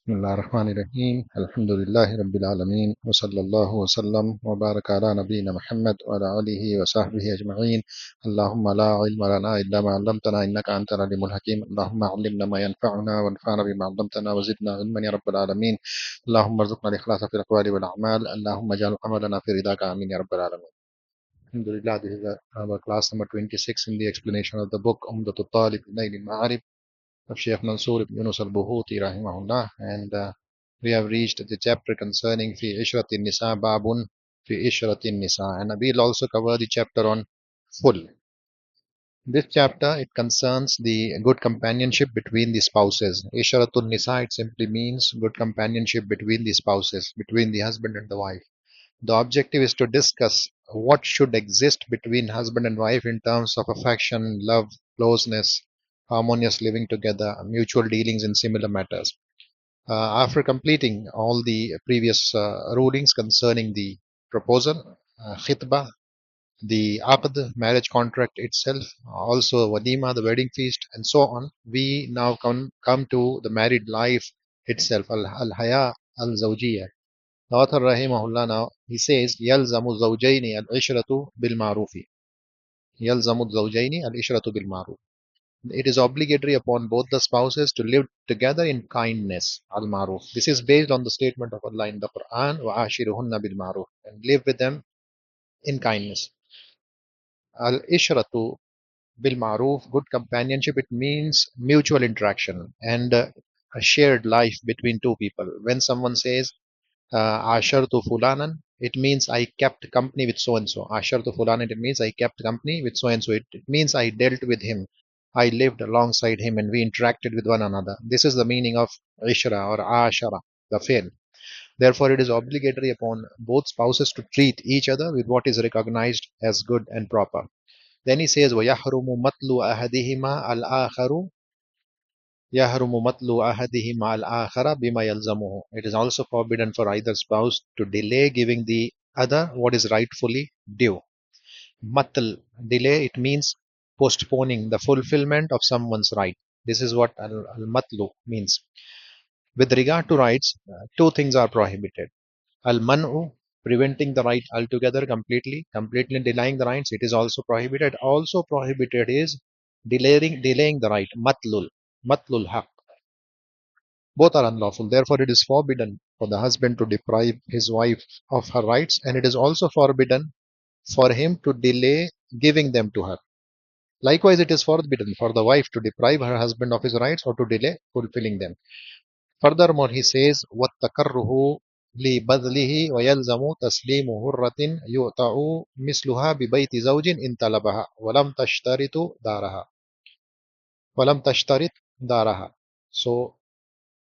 Bismillahirrahmanirrahim. Alhamdulillahi Rabbil Alameen. Wa sallallahu wa sallam wa baraka ala nabiyyina Muhammad wa ala alihi wa sahbihi ajma'in. Allahumma la ilma lana illa ma 'allamtana innaka antal alimul hakim. Allahumma 'allimna ma yanfa'una wanfa'na bima 'allamtana wa zidna ilman ya rabbal alamin. Allahumma arzuqna al-ikhlasa fil aqwali wal a'mal. Allahumma ij'al amalana fi ridaka amin ya rabbal alamin. Alhamdulillah, this is our class number 26 in the explanation of the book Umdah Taalib of Sheikh Mansoor ibn Yunus al-Buhuti rahimahullah, and we have reached the chapter concerning fi ishratin nisaa babun fi ishratin nisaa, and we'll also cover the chapter on Khul. This chapter, it concerns the good companionship between the spouses. Ishratun nisaa, it simply means good companionship between the spouses, between the husband and the wife. The objective is to discuss what should exist between husband and wife in terms of affection, love, closeness, harmonious living together, mutual dealings in similar matters. After completing all the previous rulings concerning the proposal, khitbah, the aqd, marriage contract itself, also walima, the wedding feast, and so on, we now come to the married life itself, al-haya al-zawjiyah. The author rahimahullah, now he says yalzamu zawjaini al-ishratu bil ma'rufi. Yalzamu zawjaini al-ishratu bil ma'ruf. It is obligatory upon both the spouses to live together in kindness, al-ma'ruf. This is based on the statement of Allah in the Quran, wa ashiruhunna bil ma'ruf, and live with them in kindness. Al-ishratu bil ma'ruf, good companionship, it means mutual interaction and a shared life between two people. When someone says ashartu fulanan, it means I kept company with so and so. Ashartu fulanan, it means I kept company with so and so. It means I dealt with him. I lived alongside him and we interacted with one another. This is the meaning of ishra or ashara, the fail. Therefore, it is obligatory upon both spouses to treat each other with what is recognized as good and proper. Then he says, وَيَحْرُمُ مَطْلُ أَحَدِهِمَا الْآخَرُ يَحْرُمُ مَطْلُ أَحَدِهِمَا الْآخَرَ بِمَا يَلْزَمُهُ. It is also forbidden for either spouse to delay giving the other what is rightfully due. Matl, delay, it means postponing the fulfillment of someone's right. This is what al-matlu means. With regard to rights, two things are prohibited. Al-man'u, preventing the right altogether, completely denying the rights, it is also prohibited. Also prohibited is delaying the right, matlul haq. Both are unlawful. Therefore, it is forbidden for the husband to deprive his wife of her rights, and it is also forbidden for him to delay giving them to her. Likewise, it is forbidden for the wife to deprive her husband of his rights or to delay fulfilling them. Furthermore, he says, وَالتَّكَرُّهُ لِبَذْلِهِ وَيَلْزَمُ تَسْلِيمُ هُرَّةٍ يُؤْتَعُ مِثْلُهَا بِبَيْتِ زَوْجٍ إِنْ طَلَبَهَا وَلَمْ تَشْتَرِطْ دَارَهَا. So,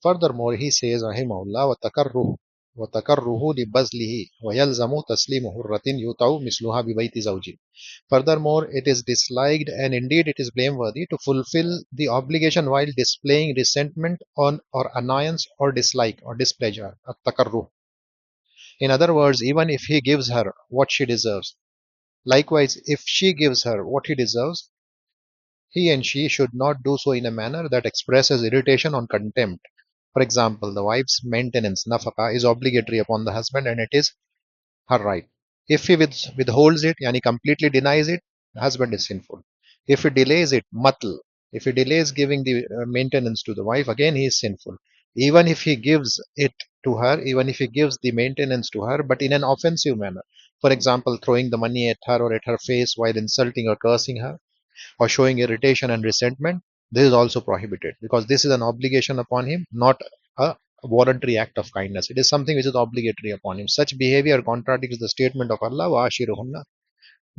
furthermore, he says, rahimahullah, وَتَكَرُّهُ لِبَذْلِهِ وَيَلْزَمُ تَسْلِيمُ هُرَّةٍ يُؤْتَعُ مِثْلُهَا بِبَيْتِ زَوْجٍ. Furthermore, it is disliked and indeed it is blameworthy to fulfill the obligation while displaying resentment on or annoyance or dislike or displeasure. At-takarruh. In other words, even if he gives her what she deserves, likewise, if she gives her what he deserves, he and she should not do so in a manner that expresses irritation or contempt. For example, the wife's maintenance, nafaka, is obligatory upon the husband and it is her right. If he withholds it, yani completely denies it, the husband is sinful. If he delays it, matl, if he delays giving the maintenance to the wife, again he is sinful. Even if he gives it to her, even if he gives the maintenance to her, but in an offensive manner. For example, throwing the money at her or at her face while insulting or cursing her, or showing irritation and resentment, this is also prohibited because this is an obligation upon him, not a voluntary act of kindness. It is something which is obligatory upon him. Such behavior contradicts the statement of Allah, wa ashiruhunna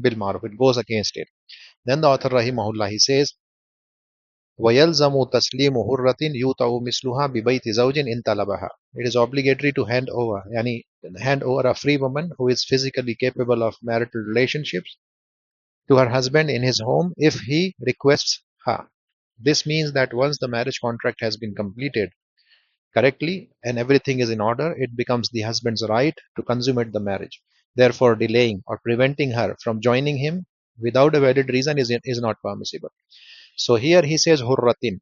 bil ma'ruf. It goes against it. Then the author rahimahullah, he says, وَيَلْزَمُ تَسْلِيمُ هُرَّةٍ يُوتَعُ مِثْلُهَا بِبَيْتِ زَوْجٍ إِنْ طَلَبَهَا. It is obligatory to hand over a free woman who is physically capable of marital relationships to her husband in his home if he requests her. This means that once the marriage contract has been completed correctly and everything is in order, it becomes the husband's right to consummate the marriage. Therefore, delaying or preventing her from joining him without a valid reason is not permissible. So here he says hurratin,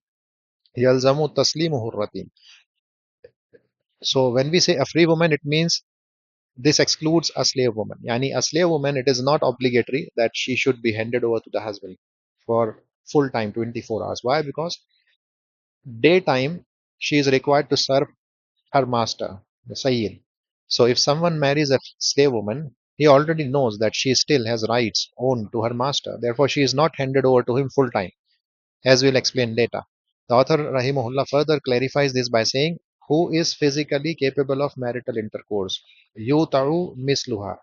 yalzamu taslimu hurratin. So when we say a free woman, it means this excludes a slave woman. Yani a slave woman, it is not obligatory that she should be handed over to the husband for full time 24 hours. Why? Because daytime she is required to serve her master, the Sayyid. So if someone marries a slave woman, he already knows that she still has rights owned to her master. Therefore, she is not handed over to him full time, as we'll explain later. The author Rahimahullah further clarifies this by saying, who is physically capable of marital intercourse? Yuta'u misluha.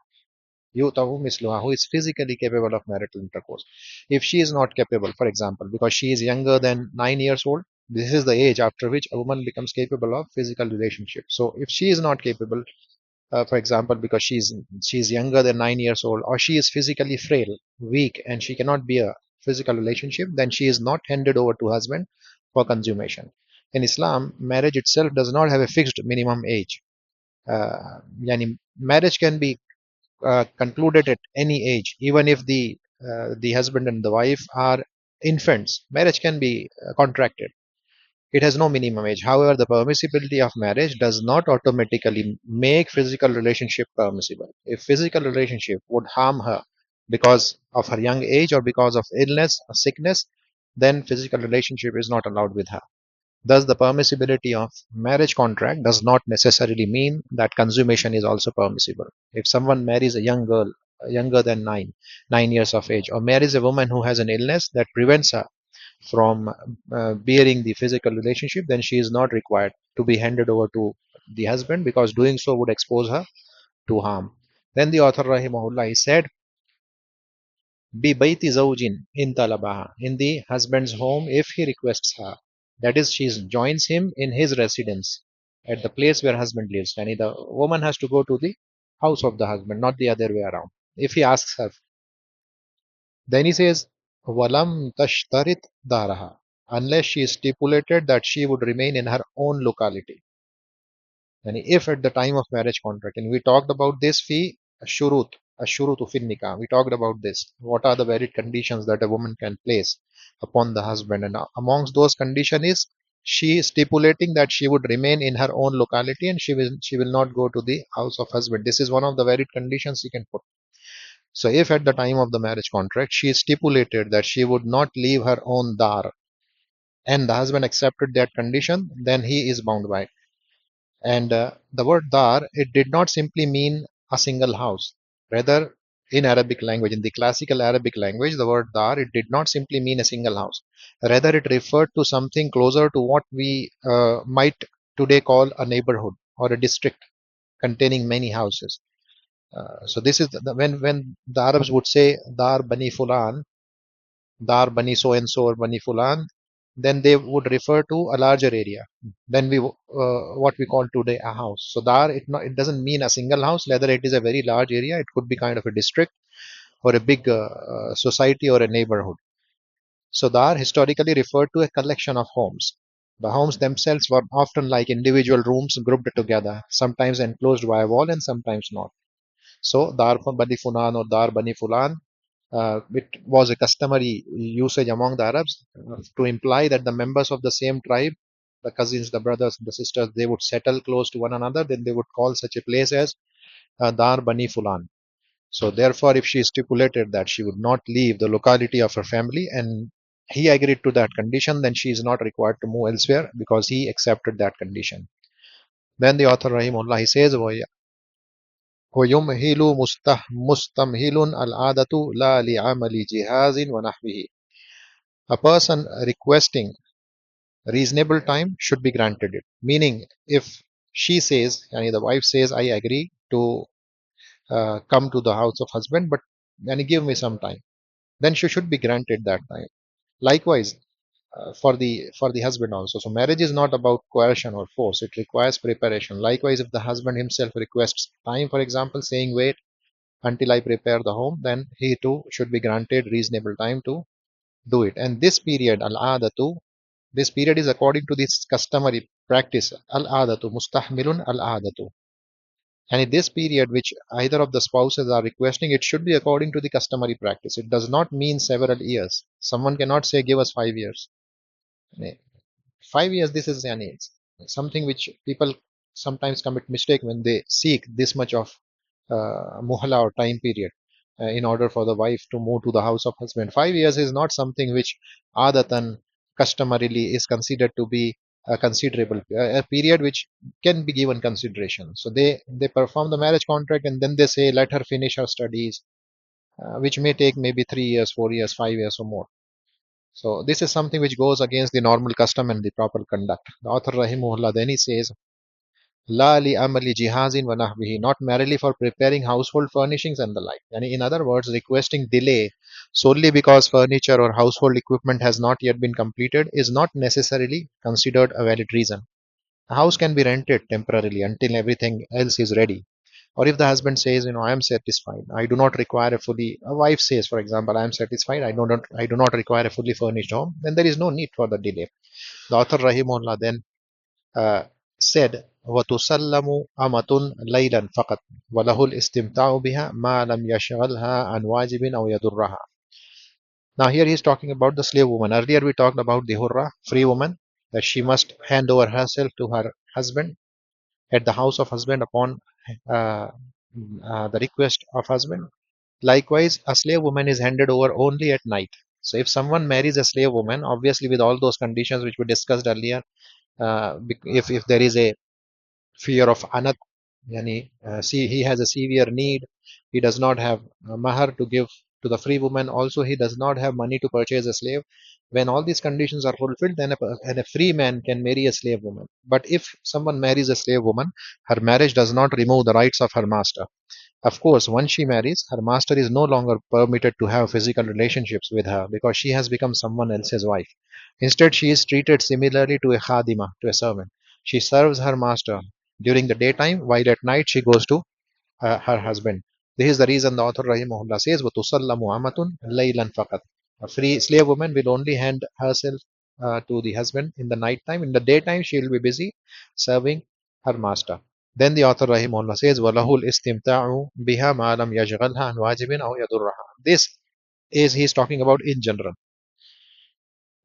Yutahu misluha, who is physically capable of marital intercourse. If she is not capable, for example, because she is younger than 9 years old, this is the age after which a woman becomes capable of physical relationship. So if she is not capable, for example, because she's younger than 9 years old, or she is physically frail, weak, and she cannot be a physical relationship, then she is not handed over to husband for consummation. In Islam, marriage itself does not have a fixed minimum age. Yani marriage can be concluded at any age, even if the husband and the wife are infants. Marriage can be contracted. It has no minimum age. However, the permissibility of marriage does not automatically make physical relationship permissible. If physical relationship would harm her because of her young age or because of illness or sickness, then physical relationship is not allowed with her. Thus, the permissibility of marriage contract does not necessarily mean that consummation is also permissible. If someone marries a young girl younger than 9 years of age, or marries a woman who has an illness that prevents her from bearing the physical relationship, then she is not required to be handed over to the husband, because doing so would expose her to harm. Then the author Rahimahullah he said, Bi baiti zawjin in talabaha, in the husband's home if he requests her. That is, she joins him in his residence at the place where husband lives. And the woman has to go to the house of the husband, not the other way around. If he asks her, then he says, Walam tashtarit daraha, unless she stipulated that she would remain in her own locality. And if at the time of marriage contract, and we talked about this fee shurut, ashurutu fin nikah, we talked about this. What are the varied conditions that a woman can place upon the husband? And amongst those conditions is she stipulating that she would remain in her own locality and she will not go to the house of husband. This is one of the varied conditions she can put. So if at the time of the marriage contract she stipulated that she would not leave her own dar and the husband accepted that condition, then he is bound by it. And the word dar, it did not simply mean a single house. Rather, in Arabic language, in the classical Arabic language, the word dar, it did not simply mean a single house. Rather, it referred to something closer to what we might today call a neighborhood or a district containing many houses. So this is when the Arabs would say dar bani fulan, dar bani so and so or bani fulan, then they would refer to a larger area than what we call today a house. So dar, it doesn't mean a single house, whether it is a very large area, it could be kind of a district or a big society or a neighborhood. So dar historically referred to a collection of homes. The homes themselves were often like individual rooms grouped together, sometimes enclosed by a wall and sometimes not. So dar bani fulan or dar bani fulan, it was a customary usage among the Arabs to imply that the members of the same tribe, the cousins, the brothers, the sisters, they would settle close to one another. Then they would call such a place as Dar Bani Fulan. So therefore, if she stipulated that she would not leave the locality of her family and he agreed to that condition, then she is not required to move elsewhere because he accepted that condition. Then the author Rahimullah he says, ويمهل مستمهل العادة لا لعمل جهاز ونحوه. A person requesting reasonable time should be granted it. Meaning, if she says, and the wife says, I agree to come to the house of husband, but give me some time, then she should be granted that time. Likewise, for the husband also. So marriage is not about coercion or force; it requires preparation. Likewise, if the husband himself requests time, for example, saying, "Wait until I prepare the home," then he too should be granted reasonable time to do it. And this period, al-adatu, this period is according to this customary practice, al-adatu, mustahmilun al-adatu. And in this period, which either of the spouses are requesting, it should be according to the customary practice. It does not mean several years. Someone cannot say, give us 5 years. 5 years, this is something which people sometimes commit mistake when they seek this much of muhla or time period in order for the wife to move to the house of husband. 5 years is not something which adatan customarily is considered to be a considerable a period which can be given consideration. So they perform the marriage contract and then they say let her finish her studies, which may take maybe 3 years, 4 years, 5 years or more. So this is something which goes against the normal custom and the proper conduct. The author Rahimullah then he says, La li amali jihazin wa nahwihi, not merely for preparing household furnishings and the like. Yani in other words, requesting delay solely because furniture or household equipment has not yet been completed is not necessarily considered a valid reason. A house can be rented temporarily until everything else is ready. Or if the husband says, I am satisfied, I do not require a wife says, for example, I am satisfied, I do not require a fully furnished home, then there is no need for the delay. The author Rahimullah then uh, said, وَتُسَلَّمُ أَمَةٌ لَيْلًا فَقَطْ وَلَهُ الْإِسْتِمْتَاعُ بِهَا مَا لَمْ يَشْغَلْهَا عَنْ وَاجِبٍ أَوْ يَضُرَّهَا. Now here he is talking about the slave woman. Earlier we talked about the hurra, free woman, that she must hand over herself to her husband at the house of husband upon uh, the request of husband. Likewise, a slave woman is handed over only at night. So if someone marries a slave woman, obviously with all those conditions which we discussed earlier, if there is a fear of anat, yani, see, he has a severe need, he does not have mahar to give to the free woman, also he does not have money to purchase a slave. When all these conditions are fulfilled, then a free man can marry a slave woman. But if someone marries a slave woman, her marriage does not remove the rights of her master. Of course, once she marries, her master is no longer permitted to have physical relationships with her because she has become someone else's wife. Instead, she is treated similarly to a khadima, to a servant. She serves her master during the daytime, while at night she goes to her husband. This is the reason the author Rahimahullah says, وَتُسَلَّمُ أَمَةٌ لَيْلًا فَقَطْ. A free slave woman will only hand herself to the husband in the night time. In the daytime, she will be busy serving her master. Then the author Rahimahullah says, وَلَهُ الْإِسْتِمْتَاعُ بِهَا مَا لَمْ يَشْغَلْهَا عَنْ وَاجِبٍ أَوْ يَضُرَّهَا. This is he is talking about in general.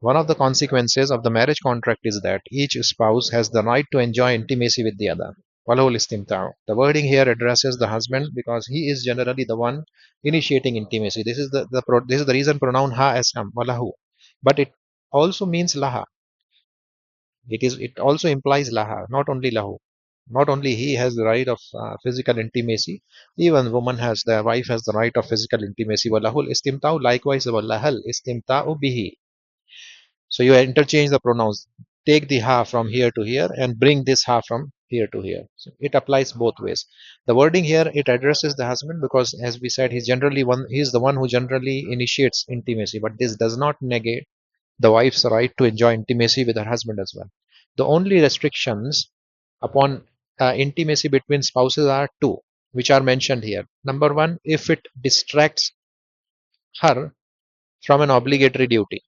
One of the consequences of the marriage contract is that each spouse has the right to enjoy intimacy with the other. وَلَهُ الْإِسْتِمْتَاعُ. The wording here addresses the husband because he is generally the one initiating intimacy. This is the reason pronoun ha as am, walahu. But it also means laha. It also implies laha, not only lahu. Not only he has the right of physical intimacy, even the wife has the right of physical intimacy. Walahul istimta'u, likewise, walahal istimta'u bihi. So you interchange the pronouns. Take the ha from here to here and bring this ha from here to here. So it applies both ways. The wording here it addresses the husband because, as we said, he's the one who generally initiates intimacy. But this does not negate the wife's right to enjoy intimacy with her husband as well. The only restrictions upon intimacy between spouses are two, which are mentioned here. Number one, if it distracts her from an obligatory duty,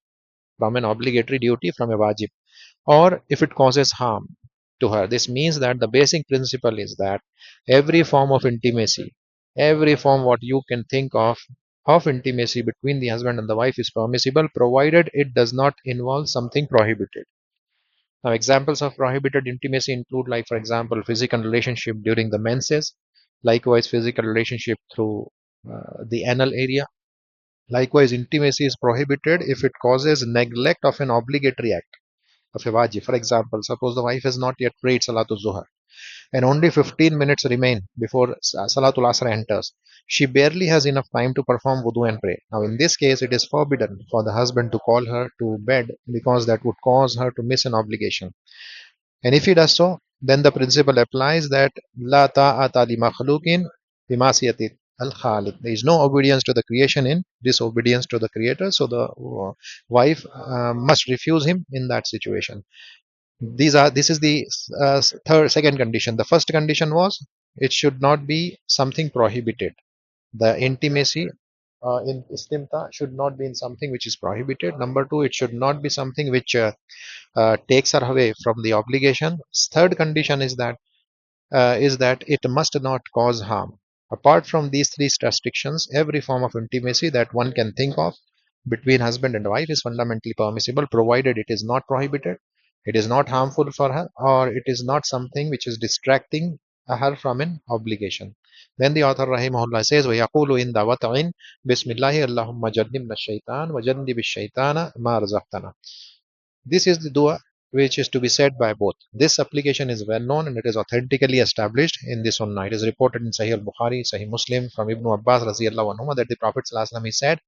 from a wajib, or if it causes harm to her. This means that the basic principle is that every form of intimacy, every form what you can think of intimacy between the husband and the wife is permissible provided it does not involve something prohibited. Now, examples of prohibited intimacy include, like, for example, physical relationship during the menses, likewise, physical relationship through the anal area. Likewise, intimacy is prohibited if it causes neglect of an obligatory act of a wajib. For example, suppose the wife has not yet prayed Salatul Zuhr and only 15 minutes remain before Salatul Asr enters. She barely has enough time to perform wudu and pray. Now, in this case, it is forbidden for the husband to call her to bed because that would cause her to miss an obligation. And if he does so, then the principle applies that La ta'ata li makhluqin bimasiyati al-khaliq. There is no obedience to the creation in disobedience to the creator. So the wife must refuse him in that situation. This is the second condition. The first condition was it should not be something prohibited. The intimacy in istimta should not be in something which is prohibited. Number two, it should not be something which takes her away from the obligation. Third condition is that it must not cause harm. Apart from these three restrictions, every form of intimacy that one can think of between husband and wife is fundamentally permissible, provided it is not prohibited It is not harmful for her, or it is not something which is distracting her from an obligation. Then the author rahimahullah says, وَيَقُولُ إِنْ دَوَتَعٍ بِسْمِ اللَّهِ اللَّهُمَّ جَنِّبْنَا الشَّيْطَانَ وَجَنِّبِ الشَّيْطَانَ مَا رَزَقْتَنَا. This is the dua which is to be said by both. This application is well known and it is authentically established in the Sunnah. It is reported in Sahih al-Bukhari, Sahih Muslim from Ibn Abbas radiallahu anhu that the Prophet sallallahu alaihi wasallam he said,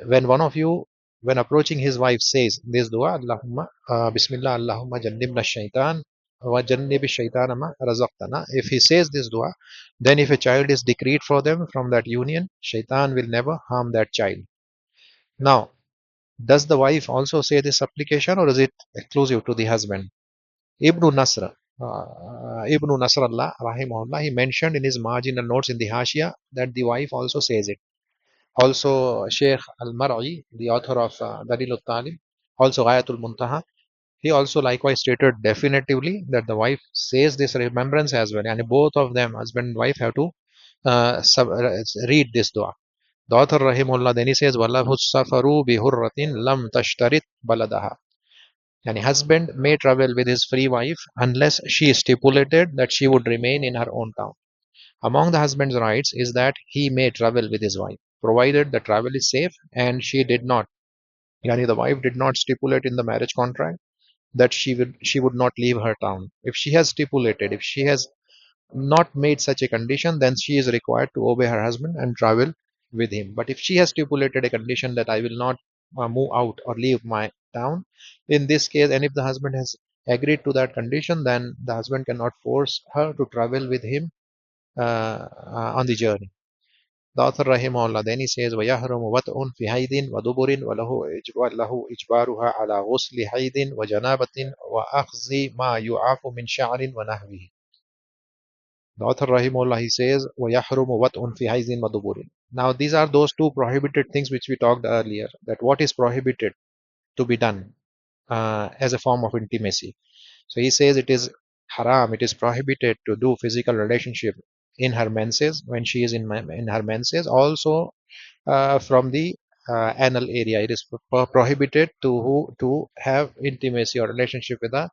when one of you, when approaching his wife, says this dua, Allahumma, Bismillah, Allahumma jannibna shaitan, wa jannibi shaitana ma razaqtana. If he says this dua, then if a child is decreed for them from that union, shaitan will never harm that child. Now, does the wife also say this application or is it exclusive to the husband? Ibn Nasr, Ibn Nasrallah, rahimahullah, he mentioned in his marginal notes in the Hashia that the wife also says it. Also, Sheikh Al-Mar'i, the author of Dalil al-Taalib, also Ghayatul Muntaha, he also likewise stated definitively that the wife says this remembrance as well, and both of them, husband and wife, have to read this dua. The author Rahimullah then he says, Wallahu safaru bihurratin lam tashtarit baladaha. And husband may travel with his free wife unless she stipulated that she would remain in her own town. Among the husband's rights is that he may travel with his wife, provided the travel is safe and she did not. Yani the wife did not stipulate in the marriage contract that she would not leave her town. If she has stipulated, if she has not made such a condition, then she is required to obey her husband and travel with him. But if she has stipulated a condition that I will not move out or leave my town, in this case, and if the husband has agreed to that condition, then the husband cannot force her to travel with him on the journey. The author rahimahullah then he says وَيَحْرُمُ وَطْءٌ فِي حَيْضٍ وَدُبُرٍ وَلَهُ إِجْبَارُهَا عَلَى غُسْلِ حَيْضٍ وَجَنَابَةٍ وَأَخْذِ مَا يُعَافُ مِنْ شَعْرٍ وَنَحْوِهِ. The author rahimahullah he says وَيَحْرُمُ وَطْءٌ فِي حَيْضٍ وَدُبُرٍ. Now these are those two prohibited things which we talked earlier, that what is prohibited to be done as a form of intimacy. So he says it is haram, it is prohibited to do physical relationship in her menses, when she is in her menses. Also, from the anal area, it is prohibited to have intimacy or relationship with her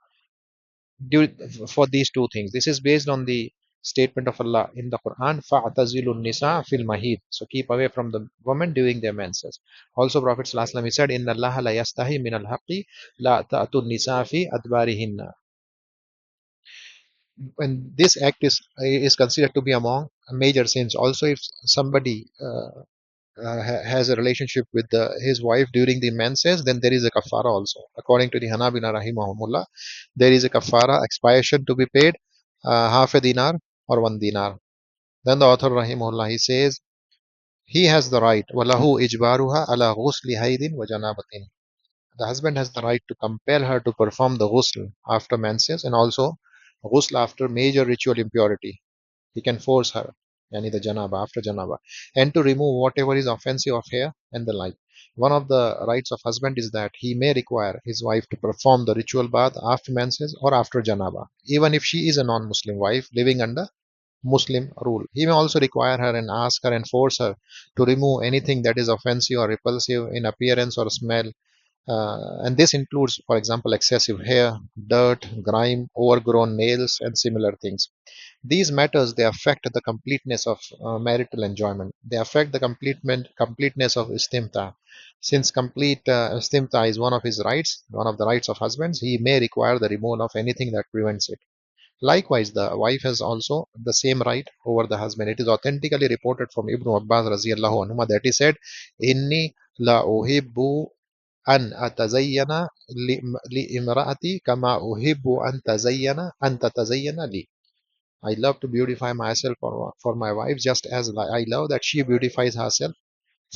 for these two things. This is based on the statement of Allah in the Quran, فَاعْتَزِلُوا النِّسَاءَ فِي الْمَهِيدِ. So keep away from the women during their menses. Also, Prophet ﷺ, he said, إِنَّ اللَّهَ لَا يَسْتَحِي مِنَ الْحَقِّ لَا تَأْتُوا النِّسَاءَ فِي أَدْبَارِهِنَّ. When this act is considered to be among major sins. Also, if somebody has a relationship with his wife during the menses, then there is a kafara also. According to the Hanabila rahimahumullah, there is a kafara expiation to be paid, half a dinar or 1 dinar. Then the author rahimahullah he says he has the right walahu ijbaruha ala ghusli haidin wa janabatin. The husband has the right to compel her to perform the ghusl after menses and also ghusl after major ritual impurity. He can force her, yani the janaba, after janaba, and to remove whatever is offensive of hair and the like. One of the rights of husband is that he may require his wife to perform the ritual bath after menses or after janaba, even if she is a non-Muslim wife living under Muslim rule. He may also require her and ask her and force her to remove anything that is offensive or repulsive in appearance or smell. And this includes, for example, excessive hair, dirt, grime, overgrown nails, and similar things. These matters they affect the completeness of marital enjoyment. They affect the completeness of istimta. Since complete istimta is one of his rights, one of the rights of husbands, he may require the removal of anything that prevents it. Likewise, the wife has also the same right over the husband. It is authentically reported from Ibn Abbas radiallahu anhu that he said, "Inni la uhibbu an atazayyana li imraati kama uhibbu an tatazayyana li." I love to beautify myself for my wife just as I love that she beautifies herself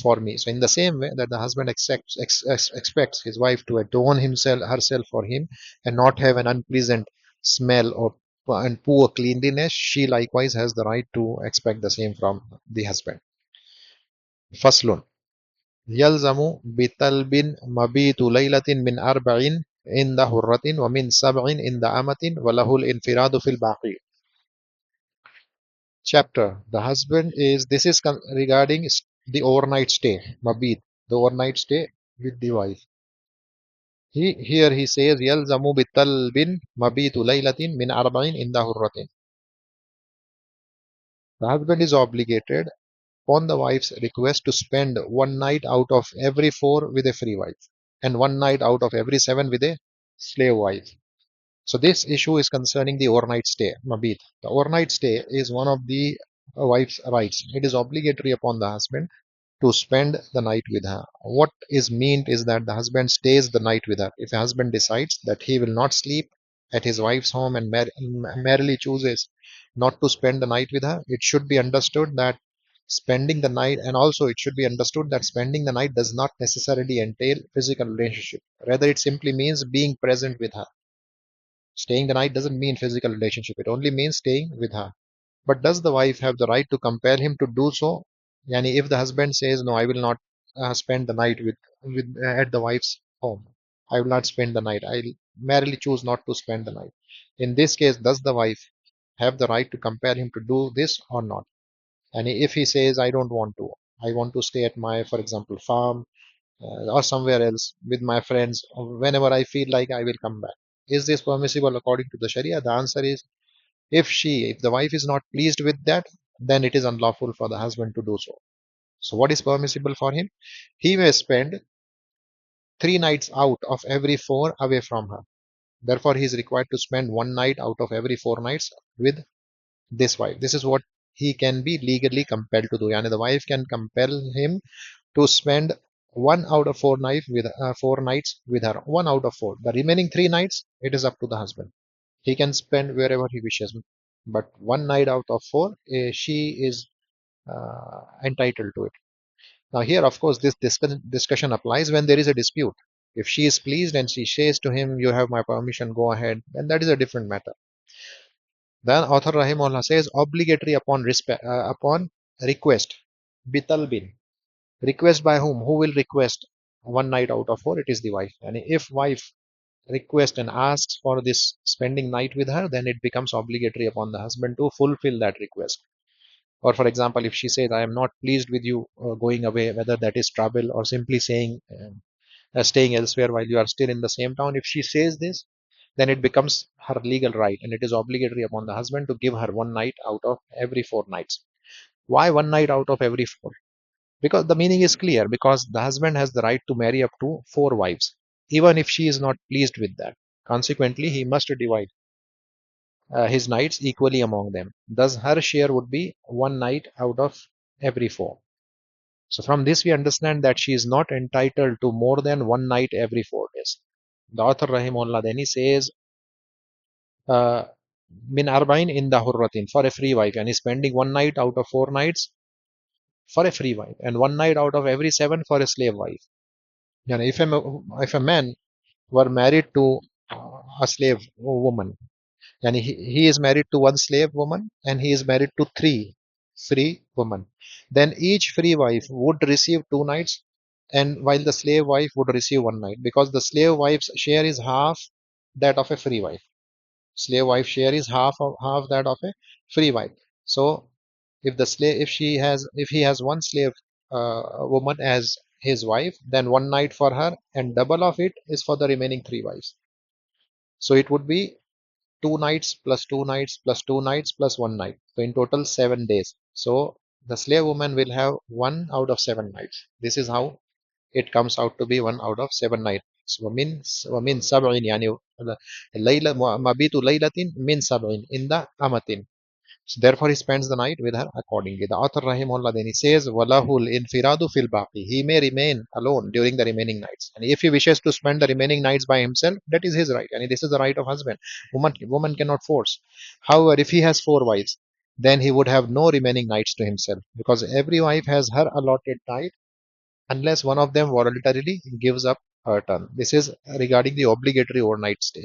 for me. So in the same way that the husband expects his wife to adorn herself for him and not have an unpleasant smell or and poor cleanliness, she likewise has the right to expect the same from the husband. Faslun. يلزم بطلب مبيت ليلة من 40 عند حرة ومن 7 عند أمة وله الانفراد في الباقي. Chapter. The husband is, this is regarding the overnight stay, mabit, the overnight stay with the wife. Here he says yalzamu bitalbin mabitu laylatin min arba'in inda hurratin. The husband is obligated upon the wife's request to spend one night out of every four with a free wife and one night out of every seven with a slave wife. So this issue is concerning the overnight stay, mabit. The overnight stay is one of the wife's rights. It is obligatory upon the husband to spend the night with her. What is meant is that the husband stays the night with her. If a husband decides that he will not sleep at his wife's home and merely chooses not to spend the night with her, it should be understood that spending the night, and also it should be understood that spending the night does not necessarily entail physical relationship. Rather, it simply means being present with her. Staying the night doesn't mean physical relationship, it only means staying with her. But does the wife have the right to compel him to do so? Yani if the husband says, no, I will not spend the night with at the wife's home, I will not spend the night. I merely choose not to spend the night. In this case, does the wife have the right to compel him to do this or not? And if he says, I don't want to, I want to stay at my, for example, farm or somewhere else with my friends, or whenever I feel like I will come back. Is this permissible according to the Sharia? The answer is if the wife is not pleased with that, then it is unlawful for the husband to do so. So, what is permissible for him? He may spend 3 nights out of every four away from her. Therefore, he is required to spend one night out of every 4 nights with this wife. This is what he can be legally compelled to do. Yani the wife can compel him to spend one out of 4 nights with 4 nights with her. One out of four. The remaining 3 nights, it is up to the husband. He can spend wherever he wishes, but one night out of four, she is entitled to it. Now, here, of course, this discussion applies when there is a dispute. If she is pleased and she says to him, "You have my permission, go ahead," then that is a different matter. Then author Rahimullah says, obligatory upon request. Bitalbin. Request by whom? Who will request one night out of four? It is the wife. And if wife request and asks for this spending night with her, then it becomes obligatory upon the husband to fulfill that request. Or, for example, if she says, I am not pleased with you going away, whether that is trouble or simply saying, staying elsewhere while you are still in the same town, if she says this, then it becomes her legal right and it is obligatory upon the husband to give her one night out of every 4 nights. Why one night out of every four? Because the meaning is clear, because the husband has the right to marry up to four wives, even if she is not pleased with that. Consequently, he must divide his nights equally among them. Thus, her share would be one night out of every four. So, from this, we understand that she is not entitled to more than one night every 4 days. The author, Rahimullah, then he says, uh, Min arba'in in the hurratin, for a free wife, and he's spending one night out of 4 nights for a free wife, and one night out of every seven for a slave wife. You know, if a man were married to a slave woman, and he is married to one slave woman and he is married to three free women, then each free wife would receive 2 nights, and while the slave wife would receive one night, because the slave wife's share is half that of a free wife. Slave wife share is half that of a free wife. So if he has one slave woman as his wife, then one night for her and double of it is for the remaining three wives. So it would be 2 nights plus 2 nights plus 2 nights plus one night. So in total 7 days. So the slave woman will have one out of 7 nights. This is how it comes out to be one out of 7 nights. ومن سبع يعني الليلة مبيت ليلة من سبع in the amatin. So therefore, he spends the night with her accordingly. The author Rahimullah then he says, Walahul infiradu fil baqi. He may remain alone during the remaining nights. And if he wishes to spend the remaining nights by himself, that is his right. And this is the right of husband. Woman cannot force. However, if he has four wives, then he would have no remaining nights to himself. Because every wife has her allotted night unless one of them voluntarily gives up her turn. This is regarding the obligatory overnight stay.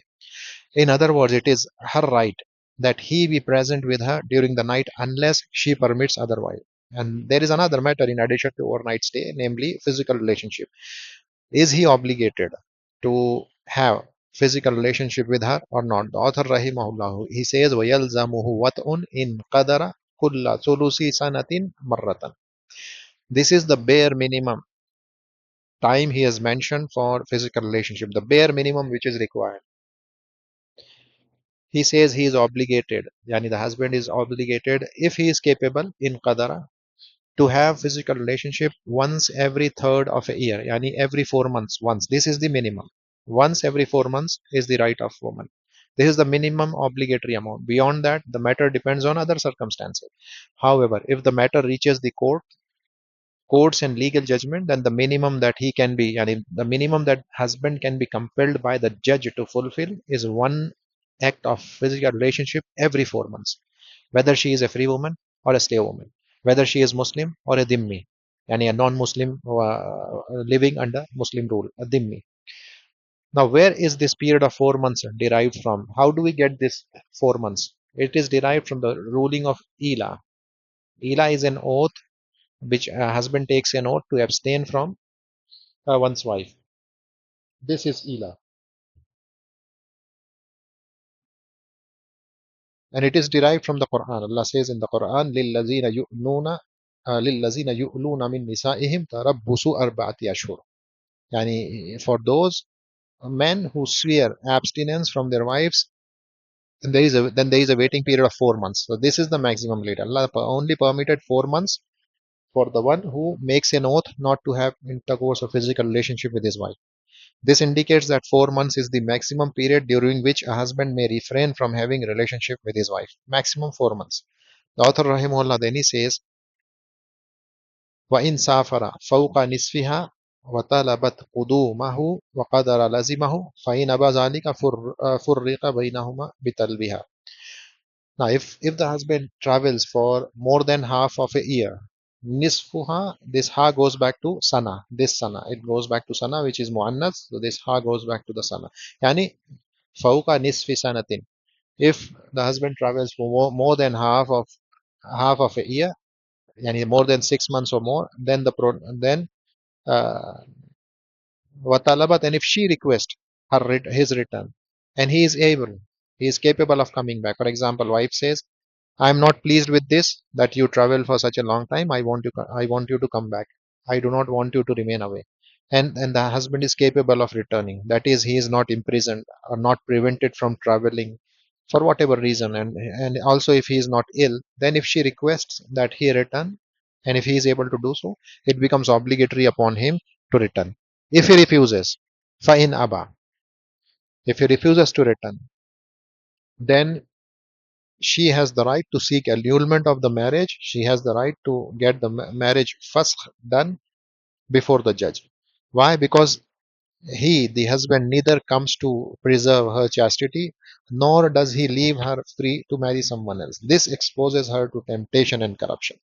In other words, it is her right that he be present with her during the night unless she permits otherwise. And there is another matter in addition to overnight stay, namely physical relationship. Is he obligated to have physical relationship with her or not? The author rahimahullah, he says, وَيَلْزَمُهُ وَطْءٌ إِنْ قَدَرَ كُلَّ ثُلُثِ سَنَةٍ مَرَّةً. This is the bare minimum time he has mentioned for physical relationship, the bare minimum which is required. He says he is obligated, yani the husband is obligated if he is capable in qadara to have physical relationship once every third of a year, yani every 4 months once. This is the minimum. Once every 4 months is the right of woman. This is the minimum obligatory amount. Beyond that, the matter depends on other circumstances. However, if the matter reaches the courts and legal judgment, then the minimum that he can be, and the minimum that husband can be compelled by the judge to fulfill is one act of physical relationship every 4 months, whether she is a free woman or a slave woman, whether she is Muslim or a dhimmi, and a non-Muslim living under Muslim rule, a dhimmi. Now, where is this period of 4 months derived from? How do we get this 4 months? It is derived from the ruling of Ila. Ila is an oath which a husband takes an oath to abstain from one's wife. This is Ila. And it is derived from the Quran. Allah says in the Quran, لِلَّذِينَ يُؤْلُونَ لِلَّذِينَ يُؤْلُونَ مِن نِسَائِهِمْ تَرَبُّصُ أَرْبَعَةِ أَشْهُرٍ. Yani for those men who swear abstinence from their wives, then there is a waiting period of 4 months. So this is the maximum limit. Allah only permitted 4 months for the one who makes an oath not to have intercourse or physical relationship with his wife. This indicates that 4 months is the maximum period during which a husband may refrain from having a relationship with his wife. Maximum 4 months. The author Rahimullah then he says, وَإِنْ سَافَرَ فَوْقَ نِصْفِهَا وَطَلَبَتْ قُدُومَهُ وَقَدَرَ لَزِمَهُ فَإِنْ أَبَى ذَلِكَ فُرِّقَ بَيْنَهُمَا بِتَلْبِهَا. Now, if the husband travels for more than half of a year, nisfuha, this ha goes back to sana, this sana. It goes back to sana, which is muannas. So this ha goes back to the sana. Yani, fauka nisfi sanatin. If the husband travels for more than half of a year, yani more than 6 months or more, then uh, watalabat, and if she requests his return, and he is capable of coming back. For example, wife says, I am not pleased with this that you travel for such a long time. I want you to come back. I do not want you to remain away. And the husband is capable of returning. That is, he is not imprisoned or not prevented from traveling for whatever reason. And also, if he is not ill, then if she requests that he return, and if he is able to do so, it becomes obligatory upon him to return. If he refuses, fa'in aba. If he refuses to return, then she has the right to seek annulment of the marriage. She has the right to get the marriage fasakh done before the judge. Why? Because the husband, neither comes to preserve her chastity, nor does he leave her free to marry someone else. This exposes her to temptation and corruption.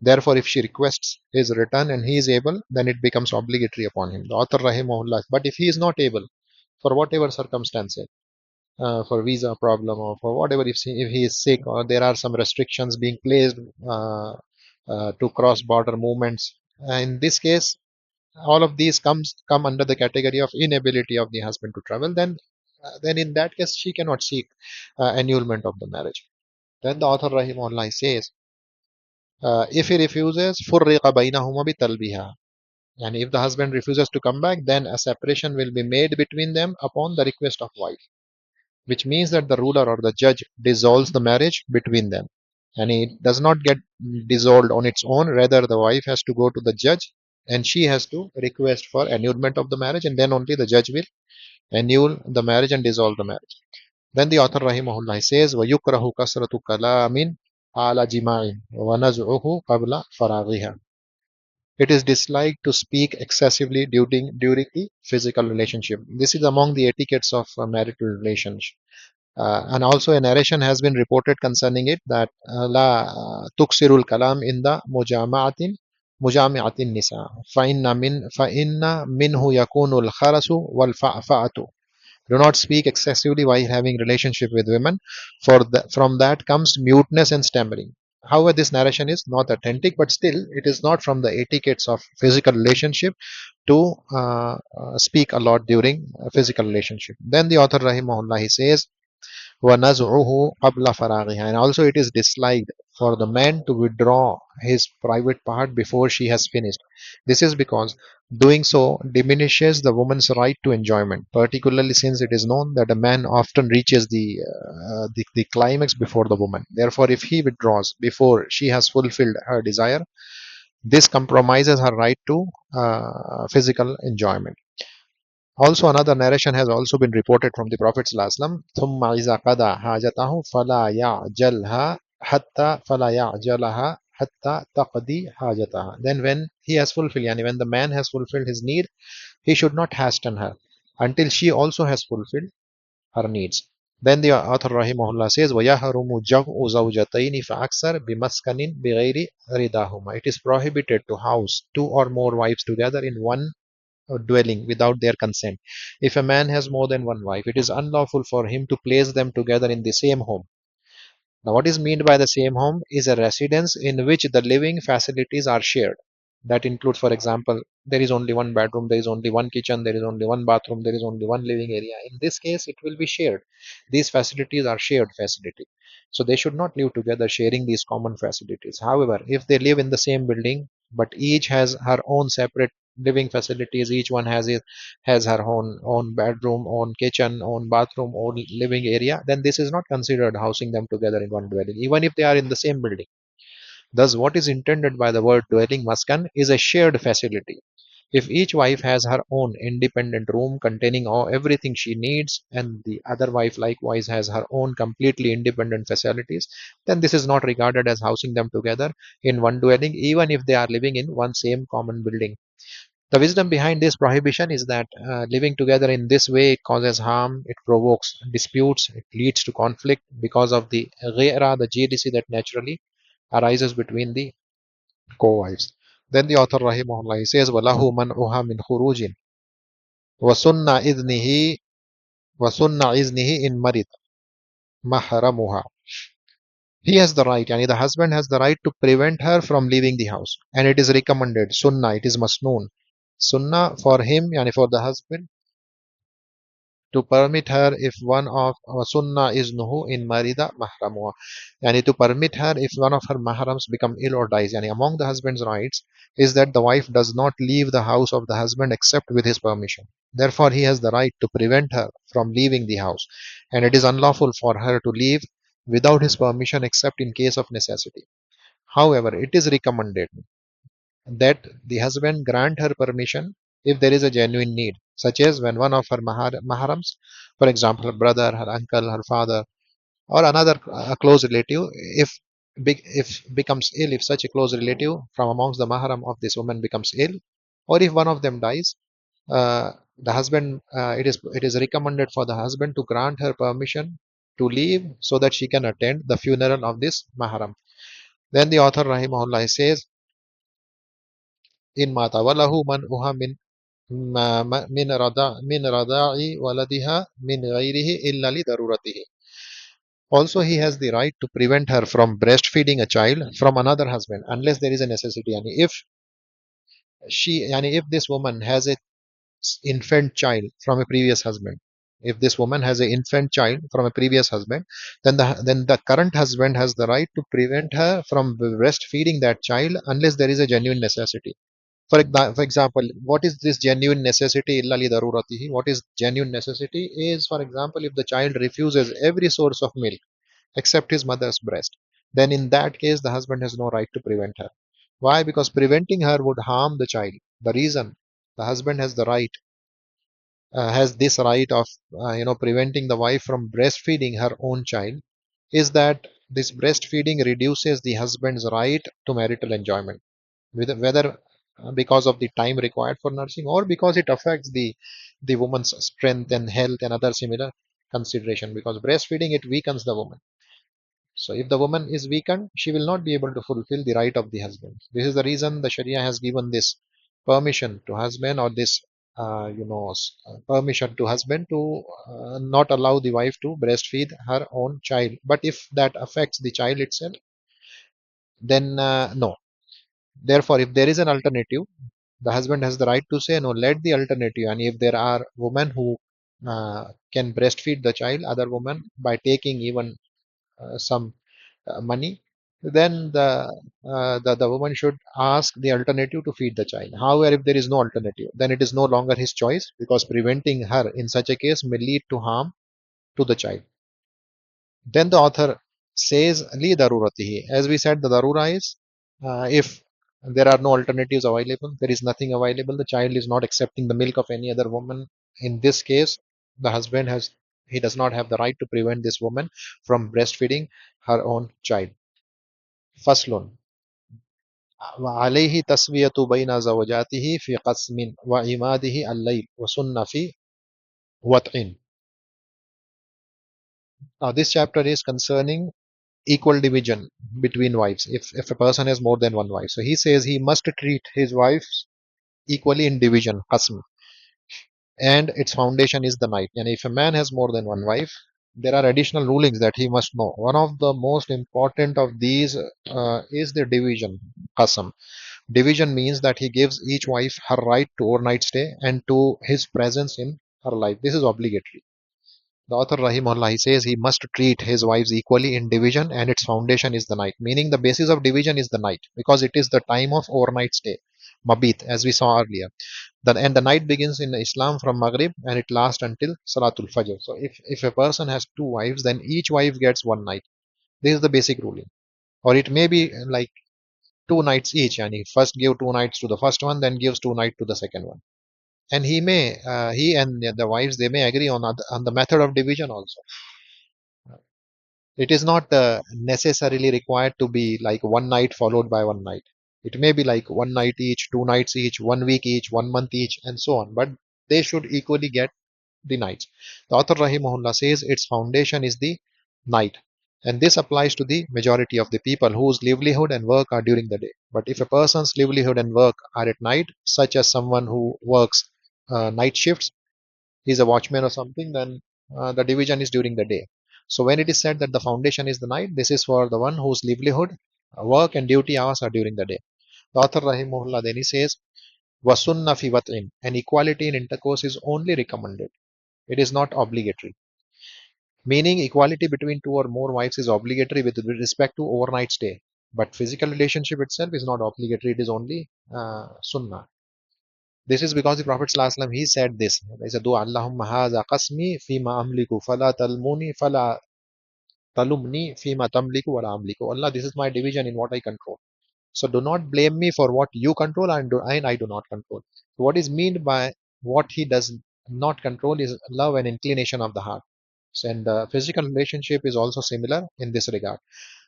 Therefore, if she requests his return and he is able, then it becomes obligatory upon him. The author Rahimahullah. But if he is not able, for whatever circumstances, for visa problem or for whatever, if he is sick or there are some restrictions being placed to cross border movements, in this case all of these come under the category of inability of the husband to travel, then in that case she cannot seek annulment of the marriage. Then the author rahimahullah says, if he refuses furriqa bainahuma bitalbiha, and if the husband refuses to come back, then a separation will be made between them upon the request of wife, which means that the ruler or the judge dissolves the marriage between them. And it does not get dissolved on its own, rather, the wife has to go to the judge and she has to request for annulment of the marriage, and then only the judge will annul the marriage and dissolve the marriage. Then the author Rahimahullah says, وَيُكْرَهُ كَسْرَةُ كَلَامٍ عَلَى جِمَاعٍ وَنَزْعُهُ قَبْلَ فَرَاغِهَا. It is disliked to speak excessively during the physical relationship. This is among the etiquettes of a marital relationship. And also a narration has been reported concerning it that la tuksirul kalam in the mujami'atin nisa fa inna minhu yakunul kharasu wal fa'fa'atu. Do not speak excessively while having relationship with women, from that comes muteness and stammering. However, this narration is not authentic, but still it is not from the etiquettes of physical relationship to speak a lot during a physical relationship. Then the author Rahimahullah he says, وَنَزْعُهُ قَبْلَ فَرَاغِهَا. And also it is disliked for the man to withdraw his private part before she has finished. This is because doing so diminishes the woman's right to enjoyment, particularly since it is known that a man often reaches the climax before the woman. Therefore, if he withdraws before she has fulfilled her desire, this compromises her right to physical enjoyment. Also, another narration has also been reported from the Prophet ﷺ, ثُمَّ إِذَا قَضَى حَاجَتَهُ فَلَا يَعْجَلْهَا حَتَّى فَلَا يَعْجَلَهَا حَتَّى تَقْضِي حَاجَتَهَا. Then when he has fulfilled, yani when the man has fulfilled his need, he should not hasten her until she also has fulfilled her needs. Then the author rahimahullah says, وَيَحْرُمُ جَمْعُ زَوْجَتَيْنِ فَأَكْثَرْ بِمَسْكَنٍ بِغَيْرِ رِضَاهُمَا. It is prohibited to house two or more wives together in one dwelling without their consent. If a man has more than one wife, it is unlawful for him to place them together in the same home. Now, what is meant by the same home is a residence in which the living facilities are shared. That includes, for example, there is only one bedroom, there is only one kitchen, there is only one bathroom, there is only one living area. In this case, it will be shared. These facilities are shared facilities. So they should not live together sharing these common facilities. However, if they live in the same building, but each has her own separate living facilities, each one has her own bedroom, own kitchen, own bathroom, own living area, then this is not considered housing them together in one dwelling, even if they are in the same building. Thus, what is intended by the word dwelling maskan is a shared facility. If each wife has her own independent room containing everything she needs, and the other wife likewise has her own completely independent facilities, then this is not regarded as housing them together in one dwelling, even if they are living in one same common building. The wisdom behind this prohibition is that living together in this way it causes harm, it provokes disputes, it leads to conflict because of the ghaira, the jealousy that naturally arises between the co-wives. Then the author rahimahullah he says, وَلَهُ مَنْعُهَا مِنْ خُرُوجٍ وَسُنَّ إِذْنِهِ وَسُنَّ إِذْنِهِ إِنْ مَرِضَ مَحْرَمُهَا. He has the right, yani the husband has the right to prevent her from leaving the house, and it is recommended, sunnah, it is masnoon, sunnah for him, yani for the husband, to permit her if one of sunnah is nuhu in marida mahramuha, yani to permit her if one of her mahrams become ill or dies. Yani among the husband's rights is that the wife does not leave the house of the husband except with his permission. Therefore, he has the right to prevent her from leaving the house, and it is unlawful for her to leave without his permission except in case of necessity. However, it is recommended that the husband grant her permission if there is a genuine need, such as when one of her mahrams, for example, her brother, her uncle, her father, or another close relative, if becomes ill, if such a close relative from amongst the mahram of this woman becomes ill, or if one of them dies, the husband it is recommended for the husband to grant her permission to leave so that she can attend the funeral of this mahram. Then the author rahimahullah says, in mata walahu man uha min min rada'i waladiha min ghairihi illa li daruratihi. Also, he has the right to prevent her from breastfeeding a child from another husband unless there is a necessity. And if this woman has a infant child from a previous husband, if this woman has an infant child from a previous husband, then the current husband has the right to prevent her from breastfeeding that child unless there is a genuine necessity. For example, what is this genuine necessity? Illa li daruratihi. What is genuine necessity is, for example, if the child refuses every source of milk except his mother's breast, then in that case, the husband has no right to prevent her. Why? Because preventing her would harm the child. The reason the husband has this right of preventing the wife from breastfeeding her own child is that this breastfeeding reduces the husband's right to marital enjoyment, whether because of the time required for nursing or because it affects the woman's strength and health and other similar consideration, because breastfeeding it weakens the woman. So if the woman is weakened, she will not be able to fulfill the right of the husband. This is the reason the Sharia has given this permission to husband, or this permission to husband to not allow the wife to breastfeed her own child. But if that affects the child itself, then no. Therefore, if there is an alternative, the husband has the right to say no, let the alternative. And if there are women who can breastfeed the child, other woman, by taking even some money, then the woman should ask the alternative to feed the child. However, if there is no alternative, then it is no longer his choice, because preventing her in such a case may lead to harm to the child. Then the author says, Li daruratihi. As we said, the darura is if there are no alternatives available, there is nothing available, the child is not accepting the milk of any other woman. In this case, the husband has he does not have the right to prevent this woman from breastfeeding her own child. Faslun. وعليه تسوية بين زوجاته في قسم وعماده الليل وسن في وطء. Now this chapter is concerning equal division between wives if a person has more than one wife. So he says he must treat his wives equally in division, qasm, and its foundation is the night. And if a man has more than one wife, there are additional rulings that he must know. One of the most important of these is the division, qasam. Division means that he gives each wife her right to overnight stay and to his presence in her life. This is obligatory. The author Rahimullah, he says he must treat his wives equally in division, and its foundation is the night. Meaning the basis of division is the night, because it is the time of overnight stay. Mabit, as we saw earlier. And the night begins in Islam from Maghrib and it lasts until Salatul Fajr. So if a person has two wives, then each wife gets one night. This is the basic ruling. Or it may be like two nights each, and he first give two nights to the first one, then gives two nights to the second one. And he and the wives, they may agree on the method of division also. It is not necessarily required to be like one night followed by one night. It may be like one night each, two nights each, 1 week each, 1 month each, and so on. But they should equally get the nights. The author Rahimahullah says its foundation is the night. And this applies to the majority of the people whose livelihood and work are during the day. But if a person's livelihood and work are at night, such as someone who works night shifts, he's a watchman or something, then the division is during the day. So when it is said that the foundation is the night, this is for the one whose livelihood, work and duty hours are during the day. The author Rahimahullah then he says, Wasunna fi wat'in, and equality in intercourse is only recommended. It is not obligatory. Meaning equality between two or more wives is obligatory with respect to overnight stay. But physical relationship itself is not obligatory, it is only sunnah. This is because the Prophet ﷺ, he said this. He said, Allahumma haza qasmi fima amliku fala talmuni fala talumni fima tamliku wala amliku. Allah, this is my division in what I control. So do not blame me for what you control and I do not control. What is meant by what he does not control is love and inclination of the heart. So, and the physical relationship is also similar in this regard.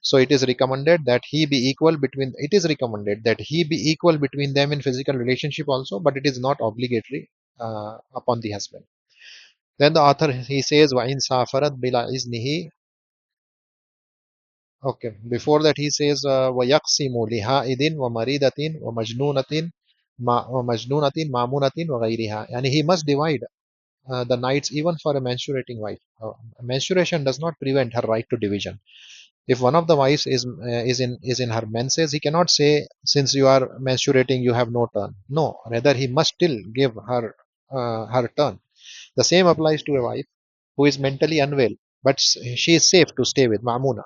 So it is recommended that he be equal between. It is recommended that he be equal between them in physical relationship also, but it is not obligatory upon the husband. Then the author he says, "Wa in safarat bila iznihi." Okay. Before that, he says, وَيَقْسِمُ لِهَائِدٍ وَمَرِيدَةٍ وَمَجْنُونَةٍ وَمَجْنُونَةٍ مَامُونَةٍ وَغَيْرِهَا. And he must divide the nights even for a menstruating wife. Menstruation does not prevent her right to division. If one of the wives is in her menses, he cannot say, since you are menstruating, you have no turn. No, rather he must still give her her turn. The same applies to a wife who is mentally unwell, but she is safe to stay with Mamuna,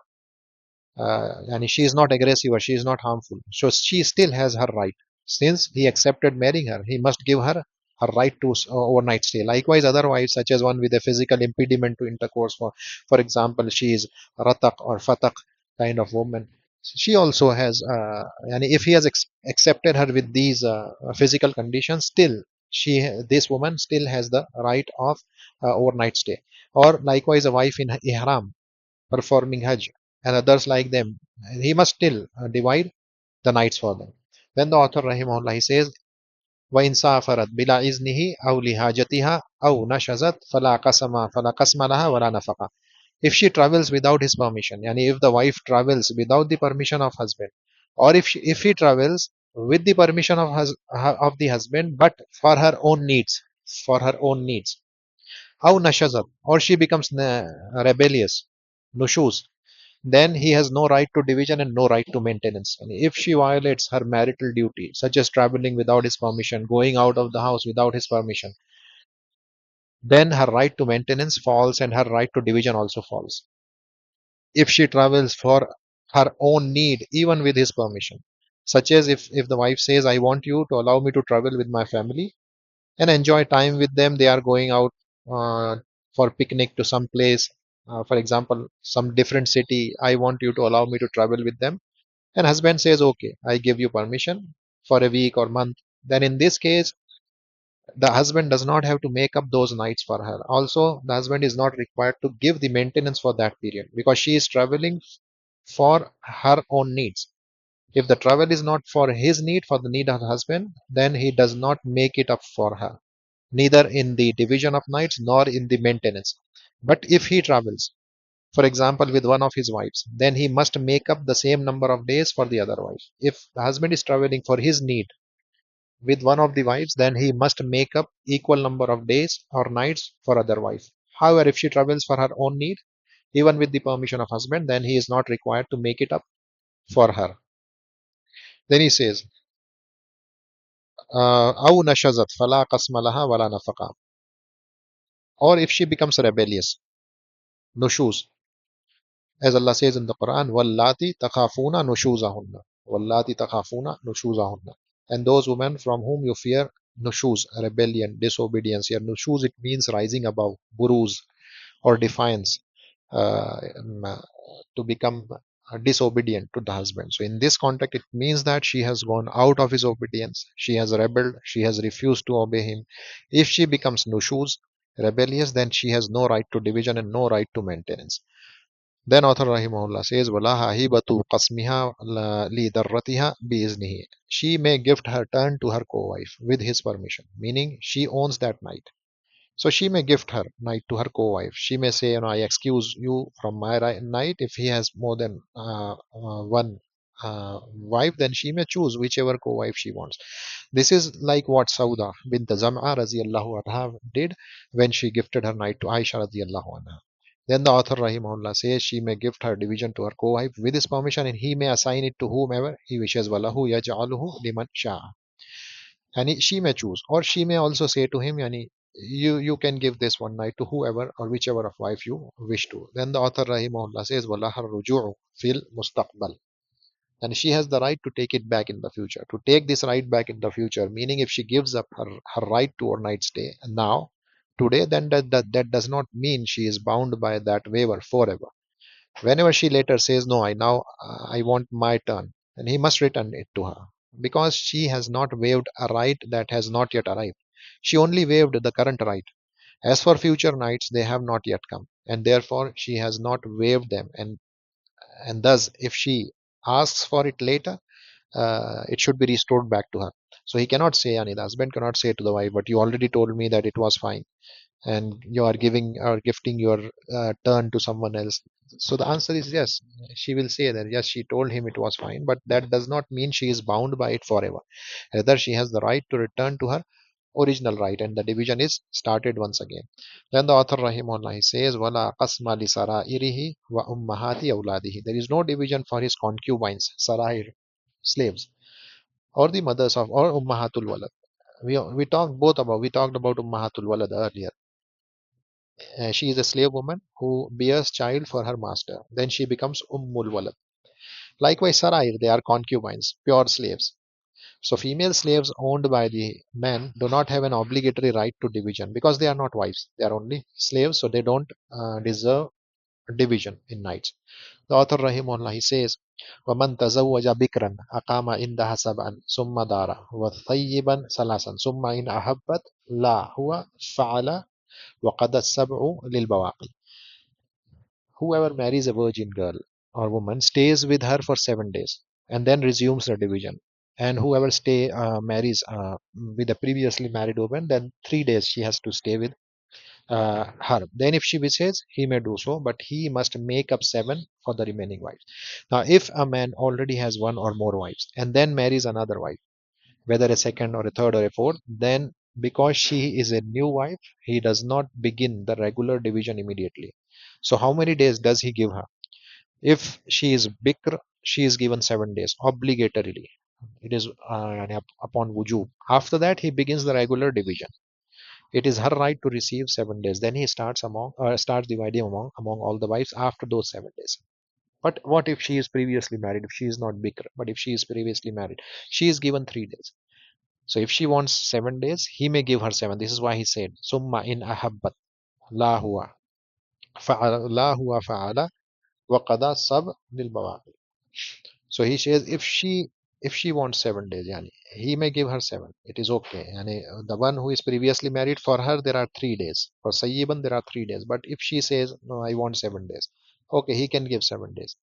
and she is not aggressive or she is not harmful. So she still has her right. Since he accepted marrying her, he must give her her right to overnight stay. Likewise, other wives, such as one with a physical impediment to intercourse, for example, she is ratak or fatak kind of woman. She also has, and if he has accepted her with these physical conditions, still this woman still has the right of overnight stay. Or likewise, a wife in ihram performing Hajj and others like them, he must still divide the nights for them. Then the author Rahimahullah he says, وَإِنْ سَافَرَتْ بِلَا إِذْنِهِ أَوْ لِحَاجَتِهَا أَوْ نَشَزَتْ فَلَا قَسْمَ لَهَا وَلَا نَفَقَةَ. If she travels without his permission, yani if the wife travels without the permission of husband, or if he travels with the permission of the husband, but for her own needs, أو نشزت, or she becomes rebellious, nushuz, then he has no right to division and no right to maintenance. And if she violates her marital duty, such as traveling without his permission, going out of the house without his permission, then her right to maintenance falls and her right to division also falls. If she travels for her own need, even with his permission, such as if the wife says, I want you to allow me to travel with my family and enjoy time with them. They are going out for picnic to some place, for example, some different city. I want you to allow me to travel with them. And husband says, okay, I give you permission for a week or month. Then in this case, the husband does not have to make up those nights for her. Also, the husband is not required to give the maintenance for that period because she is traveling for her own needs. If the travel is not for his need, for the need of the husband, then he does not make it up for her, neither in the division of nights nor in the maintenance. But if he travels, for example, with one of his wives, then he must make up the same number of days for the other wife. If the husband is traveling for his need with one of the wives, then he must make up equal number of days or nights for other wife. However, if she travels for her own need, even with the permission of husband, then he is not required to make it up for her. Then he says, أو نشزت فلا قسم لها ولا نفقة. Or if she becomes rebellious, nushuz, as Allah says in the Quran, وَاللَّاتِ تَخَافُونَ نُشُوزَهُنَّ وَاللَّاتِ تَخَافُونَ نُشُوزَهُنَّ. And those women from whom you fear nushuz, rebellion, disobedience. Here, nushuz, it means rising above, buruz, or defiance, to become disobedient to the husband. So, in this context, it means that she has gone out of his obedience, she has rebelled, she has refused to obey him. If she becomes nushuz, rebellious, then she has no right to division and no right to maintenance. Then author rahimahullah says, "Walaha hibatu qasmiha li darratiha biiznihi." She may gift her turn to her co-wife with his permission, meaning she owns that night. So she may gift her night to her co-wife. She may say, I excuse you from my night. If he has more than one wife, then she may choose whichever co-wife she wants. This is like what Sauda bint Zam'a radiallahu anha did when she gifted her night to Aisha radiallahu anha. Then the author rahimahullah says she may gift her division to her co-wife with his permission, and he may assign it to whomever he wishes. Walahu yaj'aluhu liman sha'a. And she may choose, or she may also say to him, yani, you can give this one night to whoever or whichever of wife you wish to. Then the author rahimahullah says, "Walahar ruju'u fil mustaqbal." And she has the right to take it back in the future. To take this right back in the future, meaning if she gives up her right to overnight stay now, today, then that does not mean she is bound by that waiver forever. Whenever she later says, no, I want my turn, and he must return it to her because she has not waived a right that has not yet arrived. She only waived the current right. As for future nights, they have not yet come, and therefore she has not waived them. And thus, if she asks for it later, it should be restored back to her. So he cannot say, and the husband cannot say to the wife, but you already told me that it was fine and you are giving or gifting your turn to someone else. So the answer is yes. She will say that yes, she told him it was fine, but that does not mean she is bound by it forever. Rather, she has the right to return to her original right, and the division is started once again. Then the author rahimahullah he says, "Wala qasma li sarairihi wa ummahati awladihi." There is no division for his concubines, sarair, slaves, or the mothers of or ummahatul walad. We talked about ummahatul walad earlier. She is a slave woman who bears child for her master. Then she becomes Ummul Walad. Likewise, Sarair, they are concubines, pure slaves. So female slaves owned by the men do not have an obligatory right to division because they are not wives. They are only slaves, so they don't deserve division in nights. The author Rahimullah he says, وَمَنْ تَزَوَّجَ بِكْرًا أَقَامَ عِنْدَهَا سَبْعًا ثُمَّ دَارَ وَثَيِّبًا ثَلَاثًا ثُمَّ إِنْ أَحَبَّتْ لَا هُوَ فَعَلَ وَقَدَ السَّبْعُ لِلْبَوَاقِي. Whoever marries a virgin girl or woman stays with her for 7 days and then resumes the division. And whoever marries with a previously married woman, then 3 days she has to stay with her. Then, if she wishes, he may do so, but he must make up seven for the remaining wives. Now, if a man already has one or more wives and then marries another wife, whether a second or a third or a fourth, then because she is a new wife, he does not begin the regular division immediately. So, how many days does he give her? If she is bikr, she is given 7 days obligatorily. It is upon wujub. After that, he begins the regular division. It is her right to receive 7 days. Then he starts dividing among all the wives after those 7 days. But what if she is previously married? If she is not bikr, but if she is previously married, she is given 3 days. So if she wants 7 days, he may give her seven. This is why he said, "Summa in ahabbat la huwa fa'ala la huwa fa'ala wa qada sab lil bawaqi." So he says if she wants 7 days, yani, he may give her seven. It is okay. Yani, the one who is previously married, for her there are 3 days. For Sayyiban there are 3 days. But if she says no, I want 7 days, okay, he can give 7 days.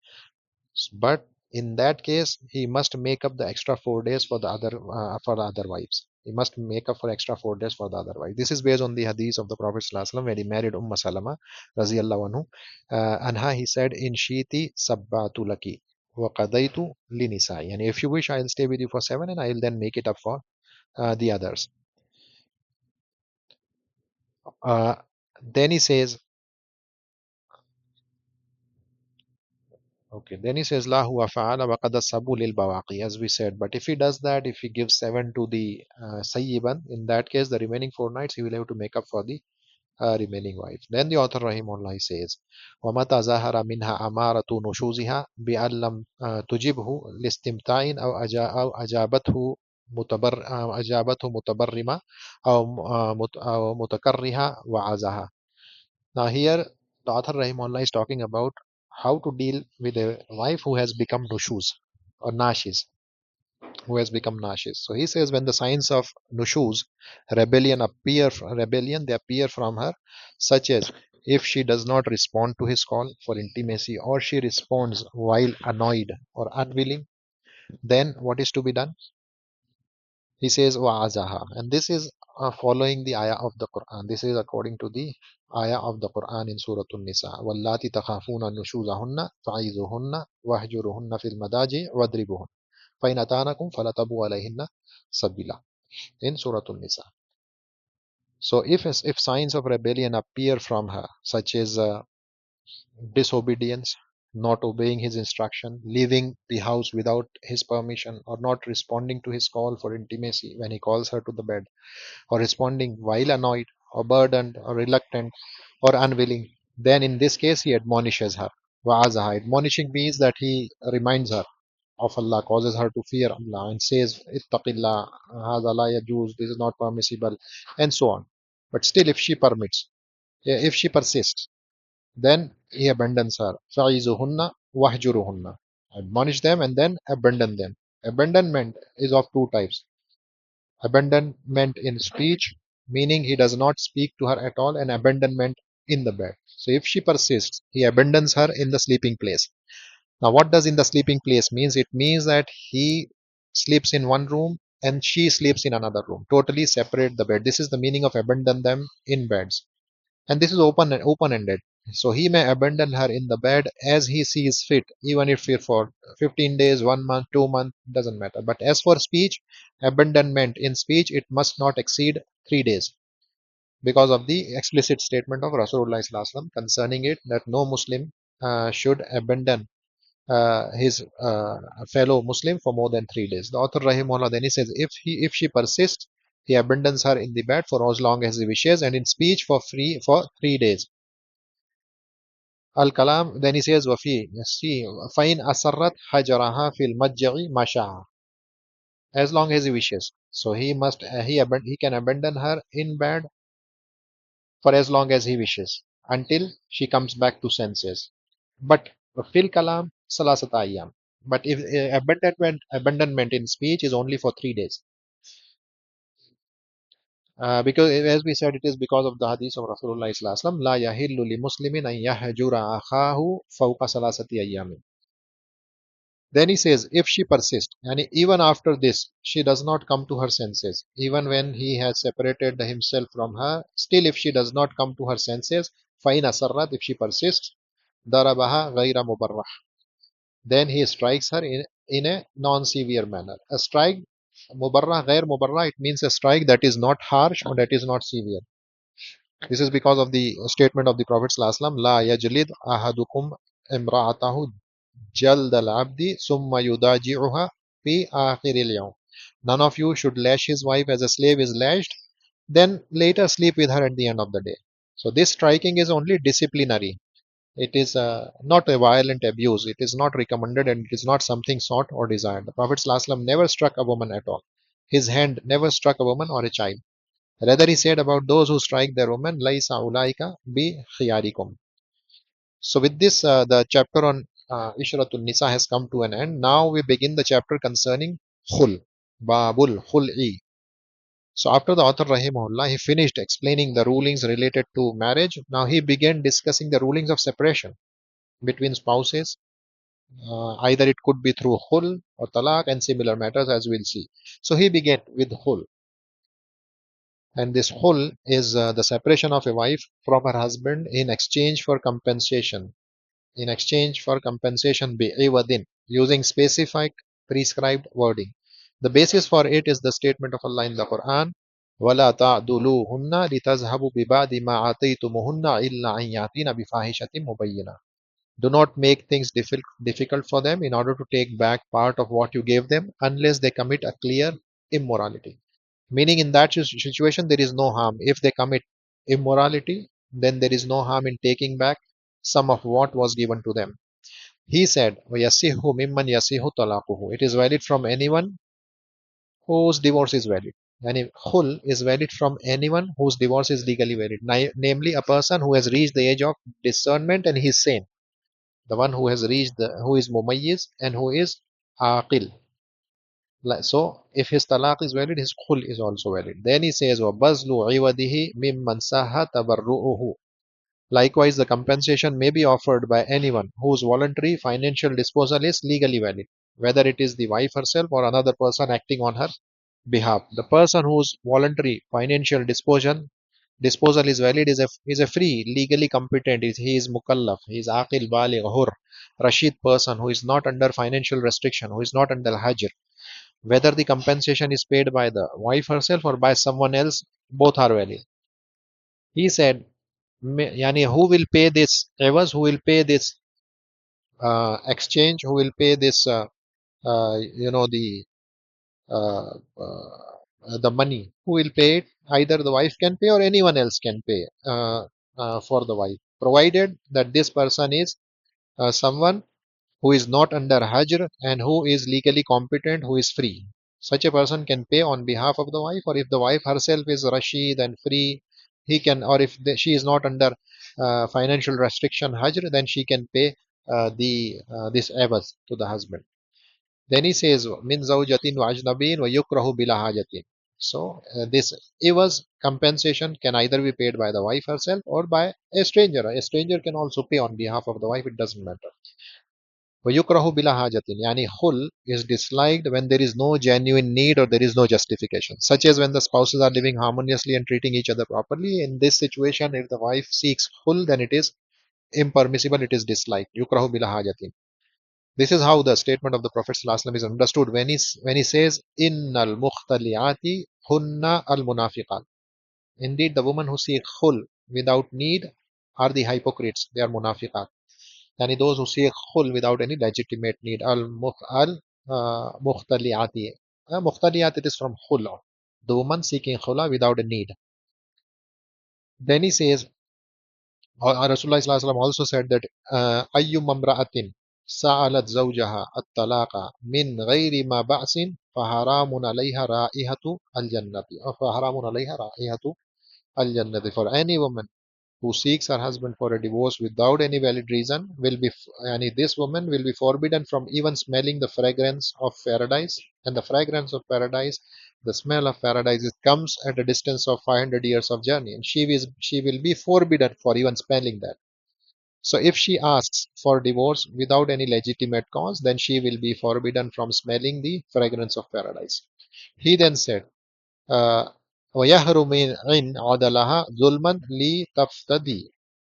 But in that case, he must make up the extra 4 days for the other wives. He must make up for extra 4 days for the other wives. This is based on the hadith of the Prophet ﷺ when he married Salama raziyallahu anhu. Anha, he said, "In shiti sabbatu laki wa qadaitu li nisai." And if you wish, I'll stay with you for seven, and I'll then make it up for the others. Uh, then he says, okay, then he says, La huwa fa'ala wa qad sabu lil bawaqi, as we said. But if he does that, if he gives seven to the Sayyiban, in that case, the remaining 4 nights, he will have to make up for the remaining wife. Then the author Rahimullah says, وَمَتَى زَهَرَ مِنْهَا أَمَارَةُ نُشُوزِهَا بِأَنْ لَمْ تُجِبْهُ لِاسْتِمْتَاعٍ أو أجابته متبرمة أو متكرهة وعزها. Now here the author Rahimullah is talking about how to deal with a wife who has become nushuz or nashis, who has become nashis. So he says when the signs of nushuz, rebellion, they appear from her, such as if she does not respond to his call for intimacy, or she responds while annoyed or unwilling, then what is to be done? He says wa'azaha, and this is following the ayah of the Quran. This is according to the ayah of the Quran in Surah An-Nisa. وَاللَّاتِ تَخَافُونَ نُشُوزَهُنَّ فَعِيذُوهُنَّ وَاهْجُرُوهُنَّ فِي الْمَضَاجِعِ وَاضْرِبُوهُنَّ فَإِنْ أَطَاعْنَكُمْ فَلَا تَبْغُوا عَلَيْهِنَّ سَبِيلًا, in Surah An-Nisa. So if signs of rebellion appear from her, such as disobedience, not obeying his instruction, leaving the house without his permission, or not responding to his call for intimacy when he calls her to the bed, or responding while annoyed or burdened or reluctant or unwilling, then in this case he admonishes her. Wa'azaha. Admonishing means that he reminds her of Allah, causes her to fear Allah, and says, Ittaqillah, hadha la yajuz, this is not permissible, and so on. But still, if she persists, then he abandons her. Fa'izuhunna wahjuruhunna. Admonish them and then abandon them. Abandonment is of two types. Abandonment in speech, meaning he does not speak to her at all, and abandonment in the bed. So if she persists, he abandons her in the sleeping place. Now, what does in the sleeping place means? It means that he sleeps in one room and she sleeps in another room. Totally separate the bed. This is the meaning of abandon them in beds. And this is open-ended. So he may abandon her in the bed as he sees fit, even if it for 15 days, 1 month, 2 months, doesn't matter. But as for speech, abandonment in speech, it must not exceed 3 days, because of the explicit statement of Rasulullah SAW concerning it, that no Muslim should abandon his fellow Muslim for more than 3 days. The author Rahimullah then he says, if she persists, he abandons her in the bed for as long as he wishes, and in speech for 3 days. Al Kalam, then he says, Wafi, see, Fain Asarrat Hajaraha fil Majja'i Masha'a, as long as he wishes. So he can abandon her in bed for as long as he wishes, until she comes back to senses. But fil Kalam Salasata Ayyam. But if abandonment in speech is only for 3 days. Because as we said, it is because of the hadith of Rasulullah Sallallahu La yahillu li muslimin an yahjura akhahu fawqa salasati ayyamin. Then he says, if she persists, and even after this, she does not come to her senses, even when he has separated himself from her, still if she does not come to her senses, fa'in asarrat, if she persists, darabaha ghayra mubarrah, then he strikes her in a non-severe manner. A strike, mubarrah, ghair mubarrah, it means a strike that is not harsh or that is not severe. This is because of the statement of the Prophet ﷺ, La yajlid ahadukum imra'atahu jald al-abdi summa yudaji'uha fi akhiril yawm. None of you should lash his wife as a slave is lashed, then later sleep with her at the end of the day. So this striking is only disciplinary. It is not a violent abuse. It is not recommended and it is not something sought or desired. The Prophet ﷺ never struck a woman at all. His hand never struck a woman or a child. Rather, he said about those who strike their women, Laisa ulaika bi khiyarikum. So, with this, the chapter on ishratun nisaa has come to an end. Now we begin the chapter concerning Khul, Babul Khul'i. So, after the author Rahimahullah, he finished explaining the rulings related to marriage. Now he began discussing the rulings of separation between spouses. Either it could be through Khul or Talaq and similar matters, as we'll see. So, he began with Khul. And this Khul is the separation of a wife from her husband in exchange for compensation. In exchange for compensation bi'iwadin, using specific prescribed wording. The basis for it is the statement of Allah in the Quran, وَلَا تَعْدُلُوهُنَّ لِتَذْهَبُوا بِبَعْدِ مَا آتَيْتُمُهُنَّ إِلَّا أَن يَأْتِينَ بِفَاحِشَةٍ مُبَيِّنَةٍ. Do not make things difficult for them in order to take back part of what you gave them unless they commit a clear immorality. Meaning, in that situation, there is no harm. If they commit immorality, then there is no harm in taking back some of what was given to them. He said, وَيَسِهُ مِمَّنْ يَسِهُ طَلَاقُهُ. It is valid from anyone whose divorce is valid. And khul is valid from anyone whose divorce is legally valid. Namely, a person who has reached the age of discernment and he is sane. The one who has reached who is mumayyiz and who is aqil. So, if his talaq is valid, his khul is also valid. Then he says, وَبَذْلُ عِوَدِهِ مِمَّنْ سَهَّ تَبَرُّؤُهُ. Likewise, the compensation may be offered by anyone whose voluntary financial disposal is legally valid, whether it is the wife herself or another person acting on her behalf. The person whose voluntary financial disposal is valid is a free, legally competent. He is mukallaf, he is aqil, baligh, hur, rashid person who is not under financial restriction, who is not under hajr. Whether the compensation is paid by the wife herself or by someone else, both are valid. He said, Yani who will pay this evers, who will pay this exchange, who will pay this, uh, the money, who will pay it? Either the wife can pay or anyone else can pay for the wife, provided that this person is someone who is not under Hajr and who is legally competent, who is free. Such a person can pay on behalf of the wife, or if the wife herself is Rashid and free, he can, or if she is not under financial restriction Hajr, then she can pay the this avas to the husband. Then he says, Min zawjatin wa ajnabin wa yukrahu bila hajatin. So this avas compensation can either be paid by the wife herself or by a stranger. A stranger can also pay on behalf of the wife, it doesn't matter. وَيُكْرَهُ بِلَا حَاجَةٍ. Yani khul is disliked when there is no genuine need or there is no justification, such as when the spouses are living harmoniously and treating each other properly. In this situation, if the wife seeks khul, then it is impermissible, it is disliked. يُكْرَهُ بِلَا حَاجَةٍ. This is how the statement of the Prophet ﷺ is understood when he says, Innal mukhtali'ati hunna al munafiqat. Indeed, the women who seek khul without need are the hypocrites, they are munafiqat. Yani those who seek khul without any legitimate need. Al-mukhtali'ati. Mukhtali'at, it is from khul. The woman seeking khula without a need. Then he says, Rasulullah sallallahu alaihi wasallam also said that ayyum mamra'atin sa'alat zawjaha at-talaqa min ghairi ma ba'sin faharamun alayha ra'ihatu al-jannati. Faharamun alayha ra'ihatu al-jannati. For any woman who seeks her husband for a divorce without any valid reason will be, and this woman will be forbidden from even smelling the fragrance of paradise. And the fragrance of paradise, the smell of paradise, it comes at a distance of 500 years of journey, and she will be forbidden for even smelling that. So if she asks for divorce without any legitimate cause, then she will be forbidden from smelling the fragrance of paradise. He then said, وَيَهْرُمْ إِنْ عَدَلَهَا ظُلْمًا لِتَفْتَدِي.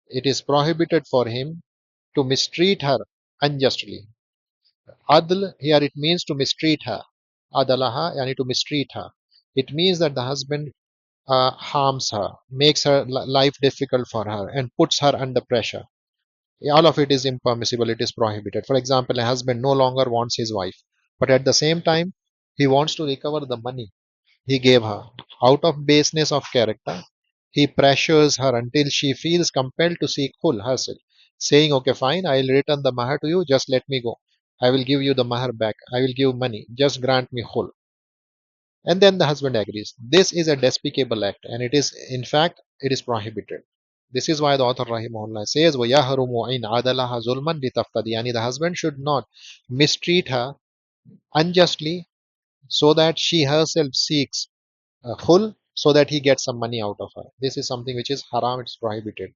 It is prohibited for him to mistreat her unjustly. Adl here it means to mistreat her. Adalaha yani to mistreat her. It means that the husband harms her, makes her life difficult for her, and puts her under pressure. All of it is impermissible, it is prohibited. For example, a husband no longer wants his wife, but at the same time, he wants to recover the money he gave her. Out of baseness of character, he pressures her until she feels compelled to seek khul herself, saying, okay, fine, I'll return the mahar to you, just let me go. I will give you the mahar back. I will give money. Just grant me khul. And then the husband agrees. This is a despicable act, and it is, in fact, it is prohibited. This is why the author Rahimahullah says, وَيَهْرُمُ إِنْ عَادَلَهَا ظُلْمًا لِتَفْتَدِي. Yani the husband should not mistreat her unjustly so that she herself seeks khul so that he gets some money out of her. This is something which is haram, it's prohibited.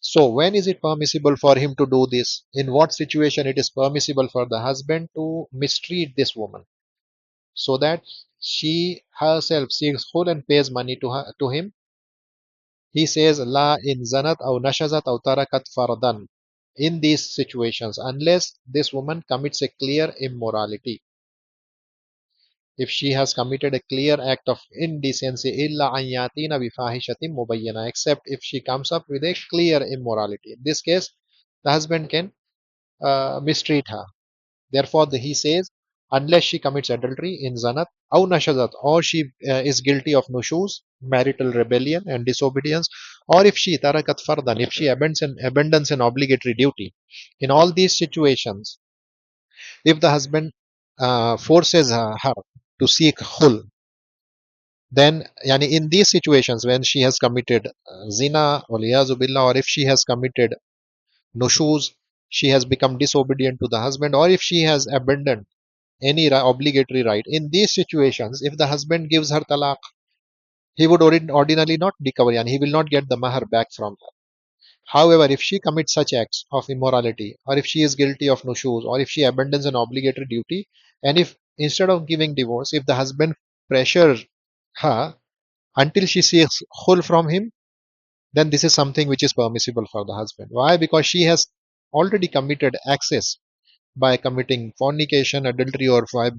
So, when is it permissible for him to do this? In what situation it is permissible for the husband to mistreat this woman so that she herself seeks khul and pays money to him? He says, La in zanat aw nashazat aw tarakat fardan. In these situations, unless this woman commits a clear immorality, if she has committed a clear act of indecency, illa an yatina bifahishatin mubayyana, except if she comes up with a clear immorality. In this case, the husband can mistreat her. Therefore, he says, unless she commits adultery in zanat, aw nashazat, or she is guilty of nushuz, marital rebellion and disobedience, or if she tarakat fardan, if she abandons an obligatory duty. In all these situations, if the husband forces her to seek khul, then yani in these situations when she has committed zina or billah, or if she has committed nushuz, she has become disobedient to the husband, or if she has abandoned any obligatory right. In these situations, if the husband gives her talaq, he would ordinarily not recover and he will not get the mahar back from her. However, if she commits such acts of immorality, or if she is guilty of nushuz, or if she abandons an obligatory duty, and if instead of giving divorce, if the husband pressures her until she seeks khul from him, then this is something which is permissible for the husband. Why? Because she has already committed excess by committing fornication, adultery, or by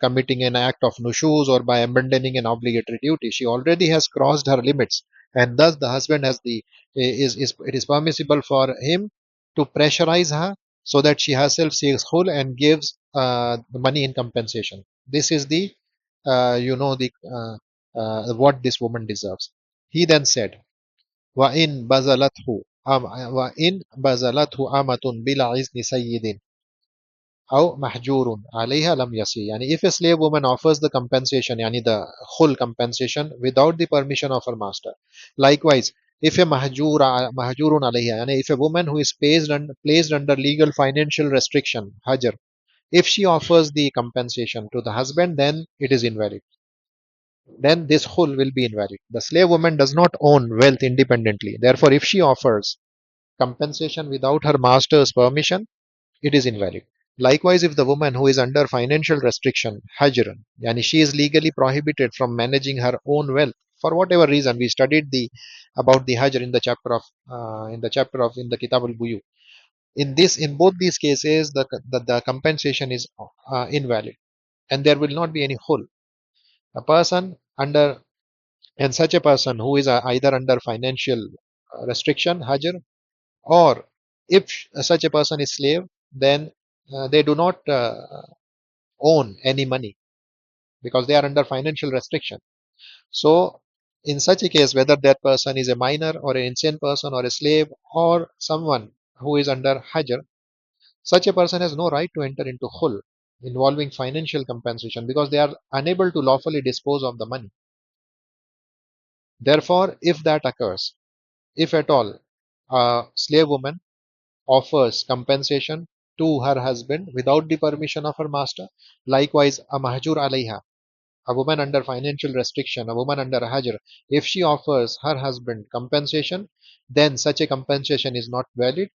committing an act of nushuz, or by abandoning an obligatory duty. She already has crossed her limits, and thus the husband has the is it is permissible for him to pressurize her so that she herself seeks khul and gives the money in compensation. This is the what this woman deserves. He then said, وَإِن بَذَلَتْهُ وَإِن بَذَلَتْهُ أَمَةٌ بِلَا إِذْنِ سَيِّدٍ أو محجور عليها لم يسي. Yani if a slave woman offers the compensation, yani the khul compensation, without the permission of her master. Likewise, if a mahjurun alayha, yani if a woman who is placed under legal financial restriction, hajar, if she offers the compensation to the husband, then it is invalid. Then this khul will be invalid. The slave woman does not own wealth independently. Therefore, if she offers compensation without her master's permission, it is invalid. Likewise, if the woman who is under financial restriction, hajr, yani she is legally prohibited from managing her own wealth for whatever reason, we studied the about the hajr in the Kitab al Buyu. In both these cases, the compensation is invalid, and there will not be any khul. A person under and such a person who is either under financial restriction, hajr, or if such a person is slave, then they do not own any money because they are under financial restriction. So, in such a case, whether that person is a minor or an insane person or a slave or someone who is under hajr, such a person has no right to enter into khul involving financial compensation because they are unable to lawfully dispose of the money. Therefore, if that occurs, if at all a slave woman offers compensation to her husband without the permission of her master, likewise a mahjur alayha, a woman under financial restriction, a woman under hajr, if she offers her husband compensation, then such a compensation is not valid.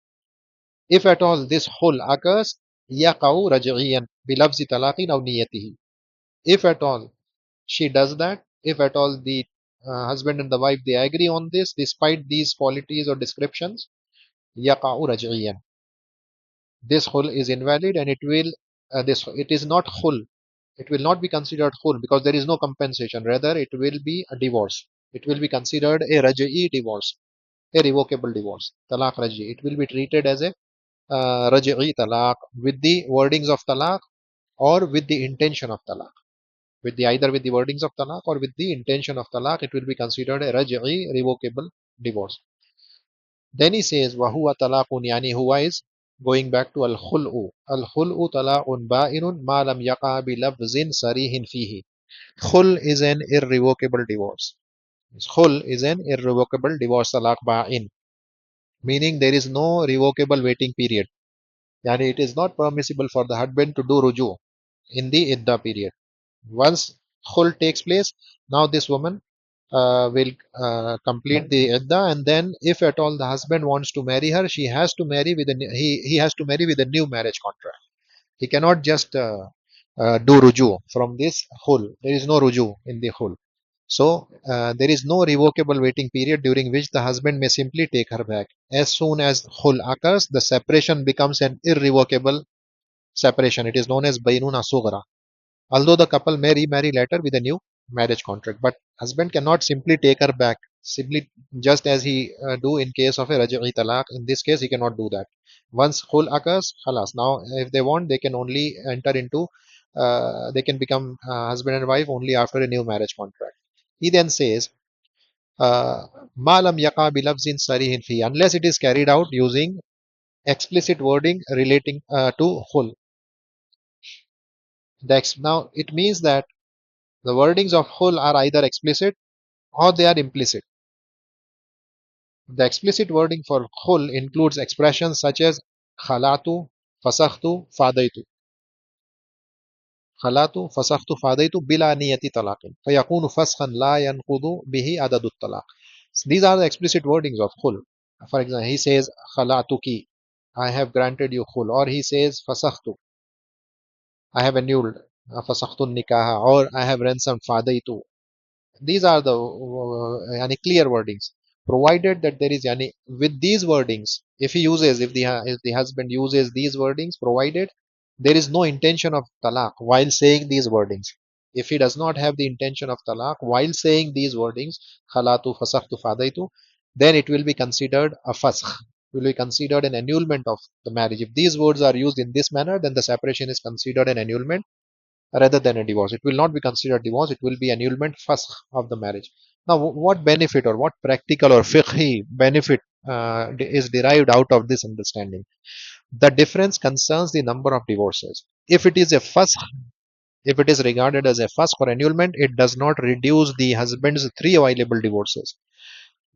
If at all this khul occurs, yaqau raj'iyan bilafzi talaqin aw niyatihi. If at all she does that, if at all the husband and the wife they agree on this despite these qualities or descriptions, yaqau raj'iyan. This khul is invalid and it is not khul. It will not be considered khul because there is no compensation. Rather, it will be a divorce. It will be considered a raj'i divorce, a revocable divorce. Talaq raj'i. It will be treated as a raj'i talaq with the wordings of talaq or with the intention of talaq. With the either with the wordings of talaq or with the intention of talaq, it will be considered a raj'i, revocable divorce. Then he says, وَهُوَ طَلَاقٌ يعني huwa is going back to al-khul'u. Al-khul'u talaqun ba'inun ma lam yaqa bi lafzin sarihin fihi. Khul is an irrevocable divorce. Khul is an irrevocable divorce, talaq ba'in, meaning there is no revocable waiting period. Yani it is not permissible for the husband to do ruju in the idda period. Once khul takes place, now this woman will complete the idda, and then if at all the husband wants to marry her, she has to marry with he has to marry with a new marriage contract. He cannot just do ruju from this khul. There is no ruju in the khul. So there is no revocable waiting period during which the husband may simply take her back. As soon as khul occurs, the separation becomes an irrevocable separation. It is known as bainuna sughra. Although the couple may remarry later with a new marriage contract, but husband cannot simply take her back, simply just as he do in case of a raj'i talaq. In this case, he cannot do that. Once khul occurs, khalas. Now, if they want, they can only enter into, they can become husband and wife only after a new marriage contract. He then says, "Ma lam yaqa bi lafzin sarihin fi," unless it is carried out using explicit wording relating to khul. Now, it means that the wordings of khul are either explicit or they are implicit. The explicit wording for khul includes expressions such as khalatu, fasakhtu, fadaitu. Khalatu, fasakhtu, fadaitu bila niyati talaqin. Fayakunu fasakhan la yanqudu bihi adadut talaq. These are the explicit wordings of khul. For example, he says khalatuki, I have granted you khul, or he says fasakhtu, I have annulled fasakhtu nikaha, or I have ransomed fadaitu. These are the yani clear wordings. Provided that there is yani with these wordings, if he uses, if the husband uses these wordings, provided there is no intention of talaq while saying these wordings. If he does not have the intention of talaq while saying these wordings, khalatu, fasakhtu, fadaitu, then it will be considered a fasakh. Will be considered an annulment of the marriage. If these words are used in this manner, then the separation is considered an annulment rather than a divorce. It will not be considered divorce, it will be annulment fasakh of the marriage. Now, what benefit or what practical or fiqhi benefit is derived out of this understanding? The difference concerns the number of divorces. If it is a fasakh, if it is regarded as a fasakh or annulment, it does not reduce the husband's three available divorces.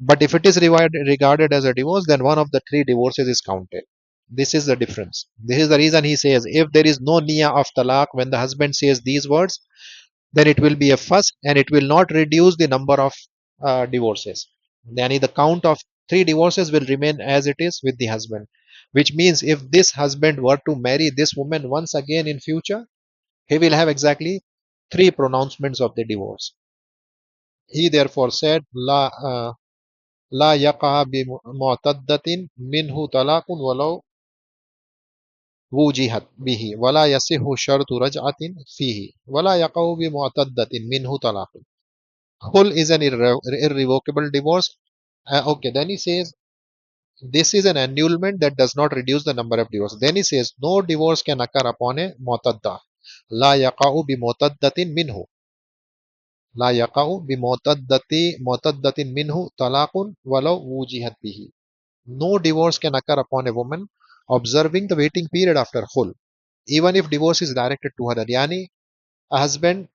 But if it is regarded as a divorce, then one of the three divorces is counted. This is the difference. This is the reason he says if there is no niyyah of talaq when the husband says these words, then it will be a fuss and it will not reduce the number of divorces. Then the count of three divorces will remain as it is with the husband. Which means if this husband were to marry this woman once again in future, he will have exactly three pronouncements of the divorce. He therefore said, لا يقع بمعتدة منه طلاق ولو وجهت به ولا يصح شرط رجعة فيه ولا يقع بمعتدة منه طلاق. Khul is an irrevocable divorce. Okay, then he says this is an annulment that does not reduce the number of divorces. Then he says no divorce can occur upon a mu'tadda. لا يقع بمعتدة منه لا يقع بمعتدة منه طلاق ولو وجهت به. No divorce can occur upon a woman observing the waiting period after khul, even if divorce is directed to her. Yani, a husband,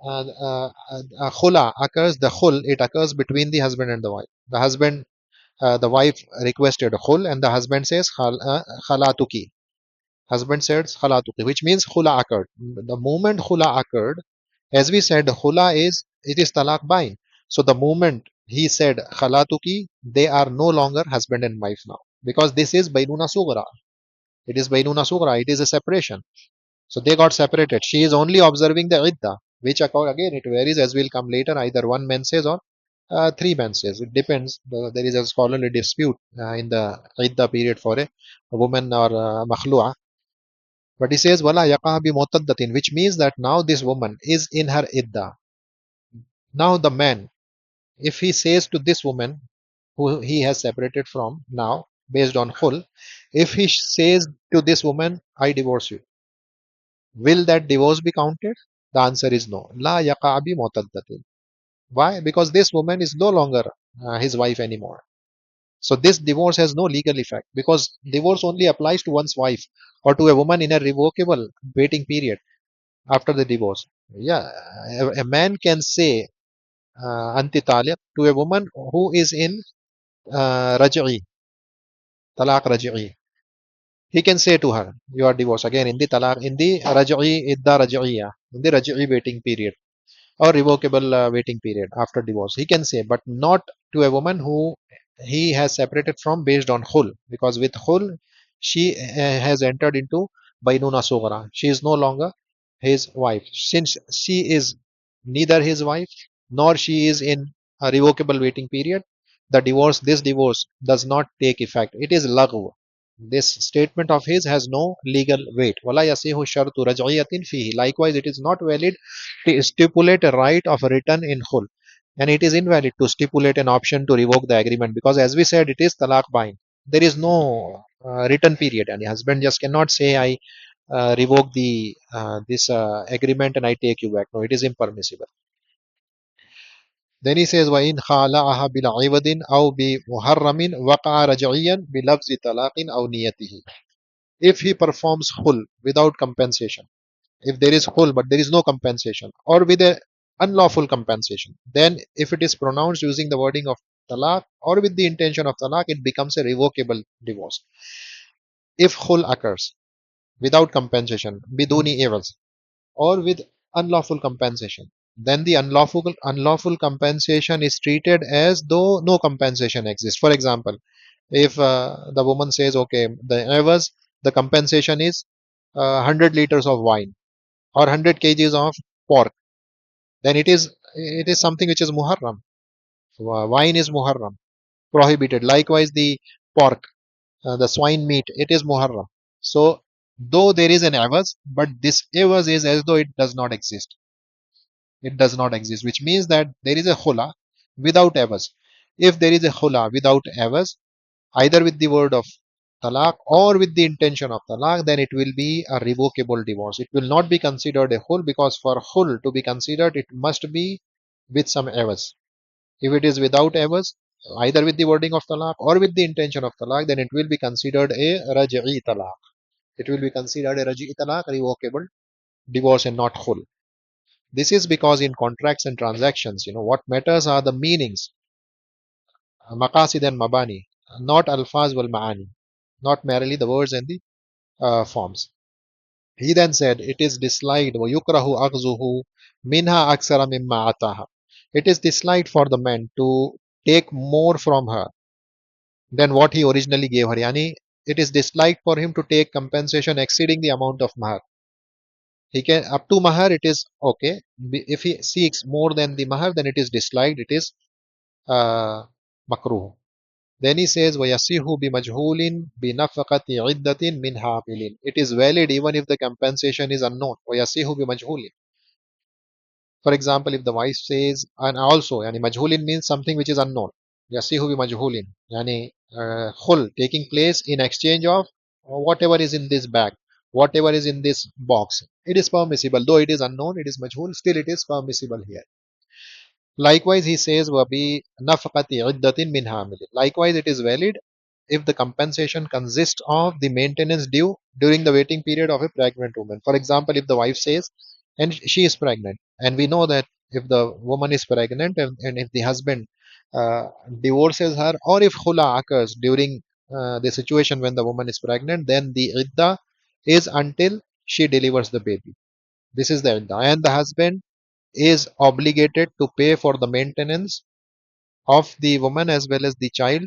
khula occurs, the khul, it occurs between the husband and the wife. The wife requested khul, and the husband says, khalatuki. Husband says, khalatuki, which means khula occurred. The moment khula occurred, as we said, khula it is talaq bain. So the moment he said khalatuki, they are no longer husband and wife now. Because this is bainuna sughra. It is bainuna sughra. It is a separation. So they got separated. She is only observing the idda, which again it varies as will come later. Either one man says or three man says. It depends. There is a scholarly dispute in the idda period for a woman or makhlu'a. But he says wala yaqaha bi mutaddatin, which means that now this woman is in her idda. Now the man, if he says to this woman who he has separated from now based on khul, if he says to this woman, I divorce you, Will that divorce be counted? The answer is no. La yaqa bi mu'taddatin. Why? Because this woman is no longer his wife anymore. So this divorce has no legal effect because divorce only applies to one's wife or to a woman in a revocable waiting period after the divorce. Yeah, a man can say anti talib to a woman who is in raj'i, talaq raj'i. He can say to her, you are divorced again in the talaq, in the raj'i, idda raj'iyya, in the raj'i waiting period or revocable waiting period after divorce. He can say, but not to a woman who he has separated from based on khul, because with khul she has entered into bainuna sughra. She is no longer his wife. Since she is neither his wife nor she is in a revocable waiting period, this divorce does not take effect. It is lagw. This statement of his has no legal weight. Wala yasihu shartu raj'iyatin fihi. Likewise, it is not valid to stipulate a right of return in khul, and it is invalid to stipulate an option to revoke the agreement, because as we said, it is talaq bain. There is no return period, and the husband just cannot say I revoke the this agreement and I take you back. No, it is impermissible. Then he says, وَإِنْ خَالَعَهَا بِالْعِوَدٍ أَوْ بِمُحَرَّمٍ وَقَعَ رَجْعِيًّا بِلَفْظِ طَلَاقٍ أَوْ نِيَتِهِ. If he performs khul without compensation, if there is khul but there is no compensation, or with a unlawful compensation, then if it is pronounced using the wording of talaq or with the intention of talaq, it becomes a revocable divorce. If khul occurs without compensation, biduni evils, or with unlawful compensation, then the unlawful compensation is treated as though no compensation exists. For example, if the woman says, okay, the evers, the compensation is 100 liters of wine or 100 kgs of pork, then it is something which is muharram. So, wine is muharram, prohibited. Likewise, the pork, the swine meat, it is muharram. So, though there is an avaz, but this avaz is as though it does not exist. It does not exist, which means that there is a khula without avaz. If there is a khula without avaz, either with the word of talaq or with the intention of talaq, then it will be a revocable divorce. It will not be considered a khul, because for khul to be considered, it must be with some avaz. If it is without avaz, either with the wording of talaq or with the intention of talaq, then it will be considered a raj'i talaq. It will be considered a raj'i talaq, revocable divorce, and not khul. This is because in contracts and transactions, what matters are the meanings, maqasid and mabani, not alfaz wal ma'ani, not merely the words and the forms. He then said, it is disliked, وَيُكْرَهُ أَخْذُهُ مِنْهَا أَكْثَرَ مِمَّا أَتَاهَا. It is disliked for the man to take more from her than what he originally gave her. Yani, it is disliked for him to take compensation exceeding the amount of mahar. He can up to mahar, it is okay. If he seeks more than the mahar, then it is disliked. It is makruh. Then he says, وَيَصِيهُ بِمَجْهُولٍ بِنَفَقَةِ عِدَّةٍ مِنْ حَامِلٍ. It is valid even if the compensation is unknown. وَيَصِيهُ بِمَجْهُولٍ. For example, if the wife says, and also, yani majhulin means something which is unknown. Yasihu bi majhulin. Yani khul taking place in exchange of whatever is in this bag, whatever is in this box. It is permissible, though it is unknown, it is majhul, still it is permissible here. Likewise, he says, "Wabi nafaqati iddatin min hamil." Likewise, it is valid if the compensation consists of the maintenance due during the waiting period of a pregnant woman. For example, if the wife says, and she is pregnant, and we know that if the woman is pregnant and if the husband uh, divorces her, or if khula occurs during the situation when the woman is pregnant, then the idda is until she delivers the baby. This is the idda, and the husband is obligated to pay for the maintenance of the woman as well as the child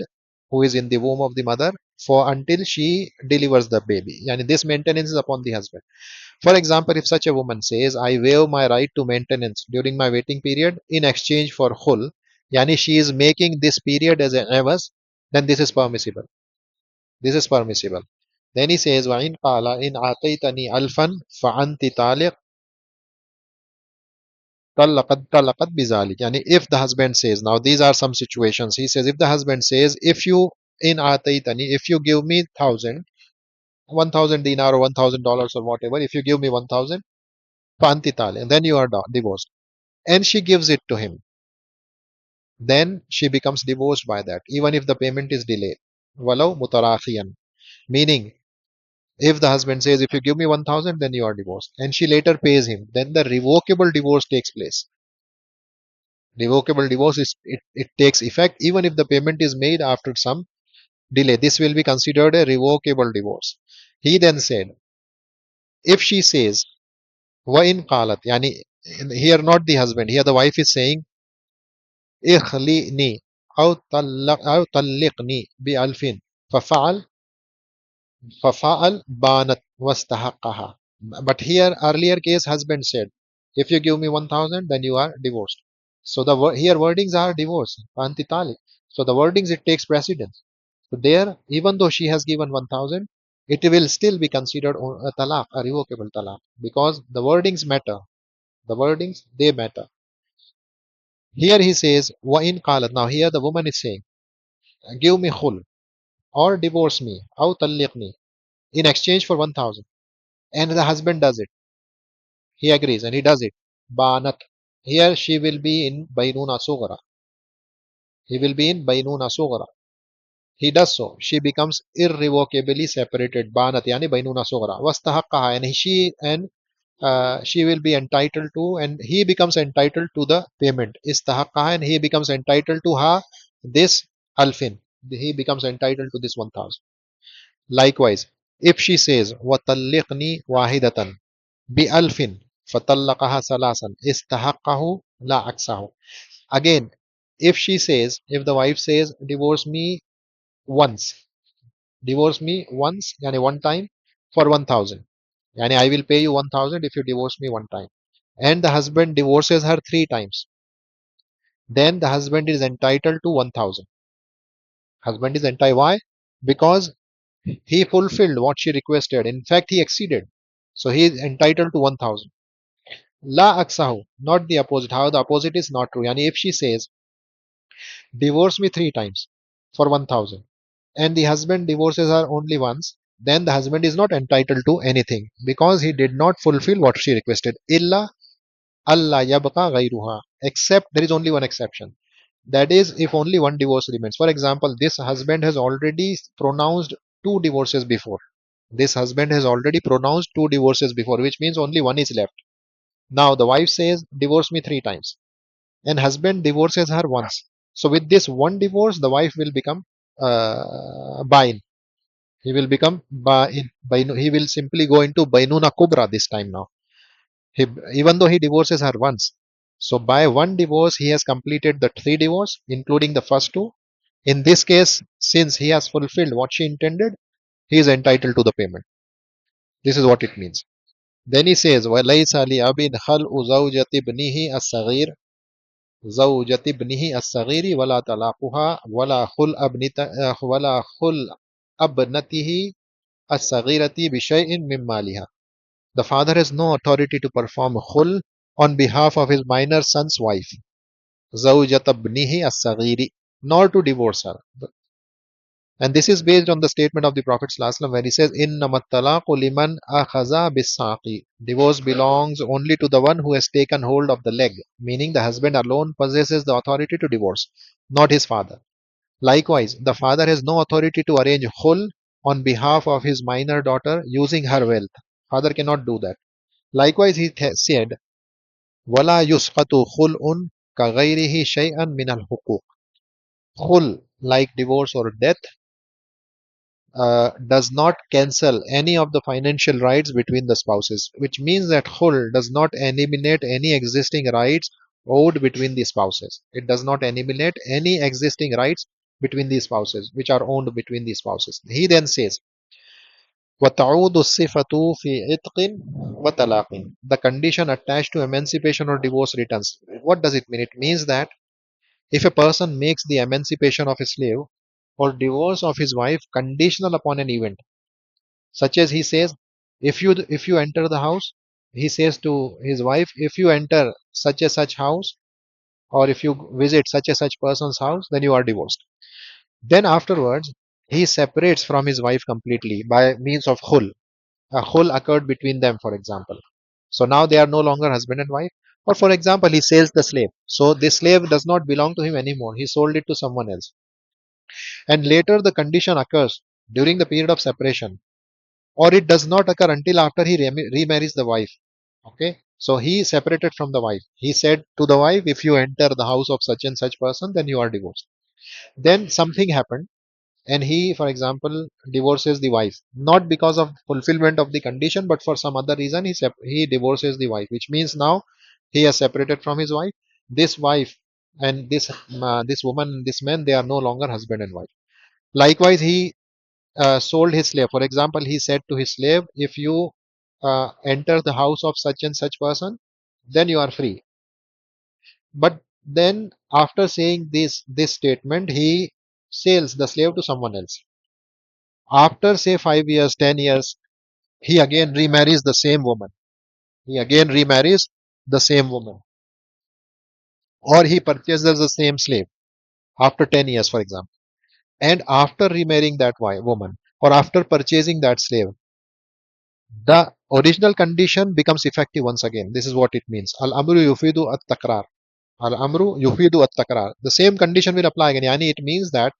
who is in the womb of the mother for until she delivers the baby. Yani this maintenance is upon the husband. For example, if such a woman says, I waive my right to maintenance during my waiting period in exchange for khul, yani she is making this period as an avas, then this is permissible. This is permissible. Then he says, وَإِنْ قَالَ إِنْ أَعْطَيْتَنِي أَلْفًا فَأَنْتِ طَالِقٌ talaqat bizalik. Yani if the husband says, now these are some situations. He says, if the husband says, if you in ataitani, if you give me 1,000, 1,000 dinar or $1,000 or whatever. If you give me 1,000, fanti tali, and then you are divorced. And she gives it to him. Then she becomes divorced by that, even if the payment is delayed. Walau mutarakhiyan. Meaning, if the husband says, if you give me 1,000, then you are divorced, and she later pays him, then the revocable divorce takes place. Revocable divorce it takes effect even if the payment is made after some delay. This will be considered a revocable divorce. He then said, if she says, wa in qalat, yani here not the husband, here the wife is saying, ikhli'ni aw talliqni bi alfin fafa'al fafa'al banat wastahaqqaha. But here earlier case husband said, if you give me 1,000, then you are divorced. So the here wordings are divorce, panti tali. So the wordings it takes precedence. So there, even though she has given 1,000, it will still be considered a talaq, a revocable talaq, because the wordings matter. The wordings they matter. Here he says, wa in qalat. Now here the woman is saying, give me khul or divorce me, aw talliqni, in exchange for 1,000. And the husband does it. He agrees and he does it. Banat. Here she will be in bainuna sughra. He will be in bainuna sughra. He does so. She becomes irrevocably separated. Banat yani bainuna sughra. Wastahaqqaha, and she will be entitled to, and he becomes entitled to the payment. Istahaqqaha, and he becomes entitled to her this alfin. He becomes entitled to this 1,000. Likewise, if she says watalliqni wahidatan bi alfin fatallaqaha salasan istahaqqahu la aksahu. Again, if the wife says, once, divorce me once, yani one time for 1,000. Yani I will pay you 1,000 if you divorce me one time. And the husband divorces her three times. Then the husband is entitled to 1,000. Husband is entitled. Why? Because he fulfilled what she requested. In fact, he exceeded. So he is entitled to 1,000. La aksahu, not the opposite. How the opposite is not true. Yani if she says, divorce me three times for 1,000, and the husband divorces her only once, then the husband is not entitled to anything because he did not fulfill what she requested. Illa Allah yabqa ghayruha. Except there is only one exception. That is, if only one divorce remains. For example, this husband has already pronounced two divorces before. This husband has already pronounced two divorces before, which means only one is left. Now the wife says, divorce me three times, and husband divorces her once. So with this one divorce, the wife will become bain. He will become bain. He will simply go into bainuna kubra this time now. He, even though he divorces her once. So by one divorce, he has completed the three divorce, including the first two. In this case, since he has fulfilled what she intended, he is entitled to the payment. This is what it means. Then he says, وَلَيْسَ لِأَبٍ خَلْءُ زَوْجَةِ ابْنِهِ الصَّغِيرِ زوجة ابنه الصغير ولا طلاقها ولا خل ابنته الصغيرة بشيء من مالها. The father has no authority to perform khul on behalf of his minor son's wife, زوجة ابنه الصغير, nor to divorce her. And this is based on the statement of the Prophet ﷺ when he says, إِنَّمَا الطَّلَاقُ لِمَنْ أَخَذَ بِالسَّاقِ. Divorce belongs only to the one who has taken hold of the leg, meaning the husband alone possesses the authority to divorce, not his father. Likewise, the father has no authority to arrange khul on behalf of his minor daughter using her wealth. Father cannot do that. Likewise, he said, وَلَا يُسْقَطُ خُلْءٌ كَغَيْرِهِ شَيْئًا مِنَ الْحُقُوقِ. Khul, like divorce or death, does not cancel any of the financial rights between the spouses, which means that khul does not eliminate any existing rights owed between the spouses. It does not eliminate any existing rights between the spouses, which are owned between the spouses. He then says, وَتَعُودُ الصِّفَةُ فِي عِتْقٍ وَطَلَاقٍ. The condition attached to emancipation or divorce returns. What does it mean? It means that if a person makes the emancipation of a slave or divorce of his wife conditional upon an event, such as he says, if you enter the house, he says to his wife, if you enter such a such house, or if you visit such a such person's house, then you are divorced. Then afterwards, he separates from his wife completely by means of khul. A khul occurred between them, for example. So now they are no longer husband and wife. Or for example, he sells the slave. So this slave does not belong to him anymore. He sold it to someone else. And later the condition occurs during the period of separation, or it does not occur until after he remarries the wife. Okay. So he separated from the wife. He said to the wife, if you enter the house of such and such person, then you are divorced. Then something happened and he, for example, divorces the wife, not because of fulfillment of the condition, but for some other reason he divorces the wife, which means now he has separated from his wife. This wife and this woman, this man, they are no longer husband and wife. Likewise, he sold his slave. For example, he said to his slave, if you enter the house of such and such person, then you are free. But then after saying this statement, he sells the slave to someone else. After say 5 years, 10 years, he again remarries the same woman. He again remarries the same woman. Or he purchases the same slave after 10 years, for example. And after remarrying that woman, or after purchasing that slave, the original condition becomes effective once again. This is what it means. Al amru yufidu at takrar. Al amru yufidu at takrar. The same condition will apply again. Yani it means that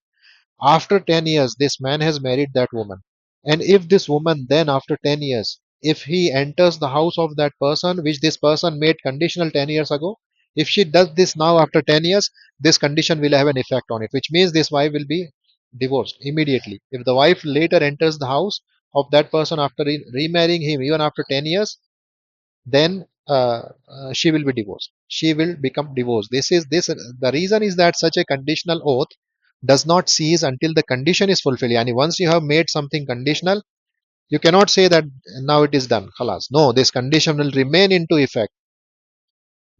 after 10 years, this man has married that woman. And if this woman then, after 10 years, if he enters the house of that person, which this person made conditional 10 years ago, if she does this now after 10 years, this condition will have an effect on it, which means this wife will be divorced immediately. If the wife later enters the house of that person after remarrying him, even after 10 years, then she will be divorced. She will become divorced. The reason is that such a conditional oath does not cease until the condition is fulfilled. And once you have made something conditional, you cannot say that now it is done. Khalas. No, this condition will remain into effect.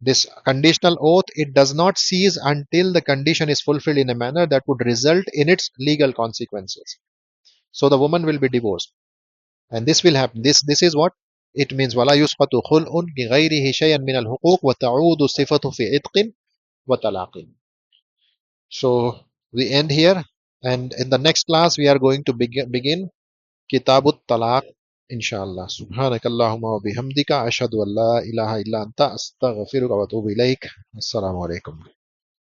This conditional oath, it does not cease until the condition is fulfilled in a manner that would result in its legal consequences. So the woman will be divorced. And this will happen. This is what it means. ولا يسقط خلء بغيره شيئا من الحقوق وتعود الصفة في عتق وطلاق. So we end here, and in the next class we are going to begin Kitabut Talaq, inshallah. Subhanakallahumma wa bihamdika ashhadu an la ilaha illa anta astaghfiruka wa atubu ilaik. Assalamu alaikum.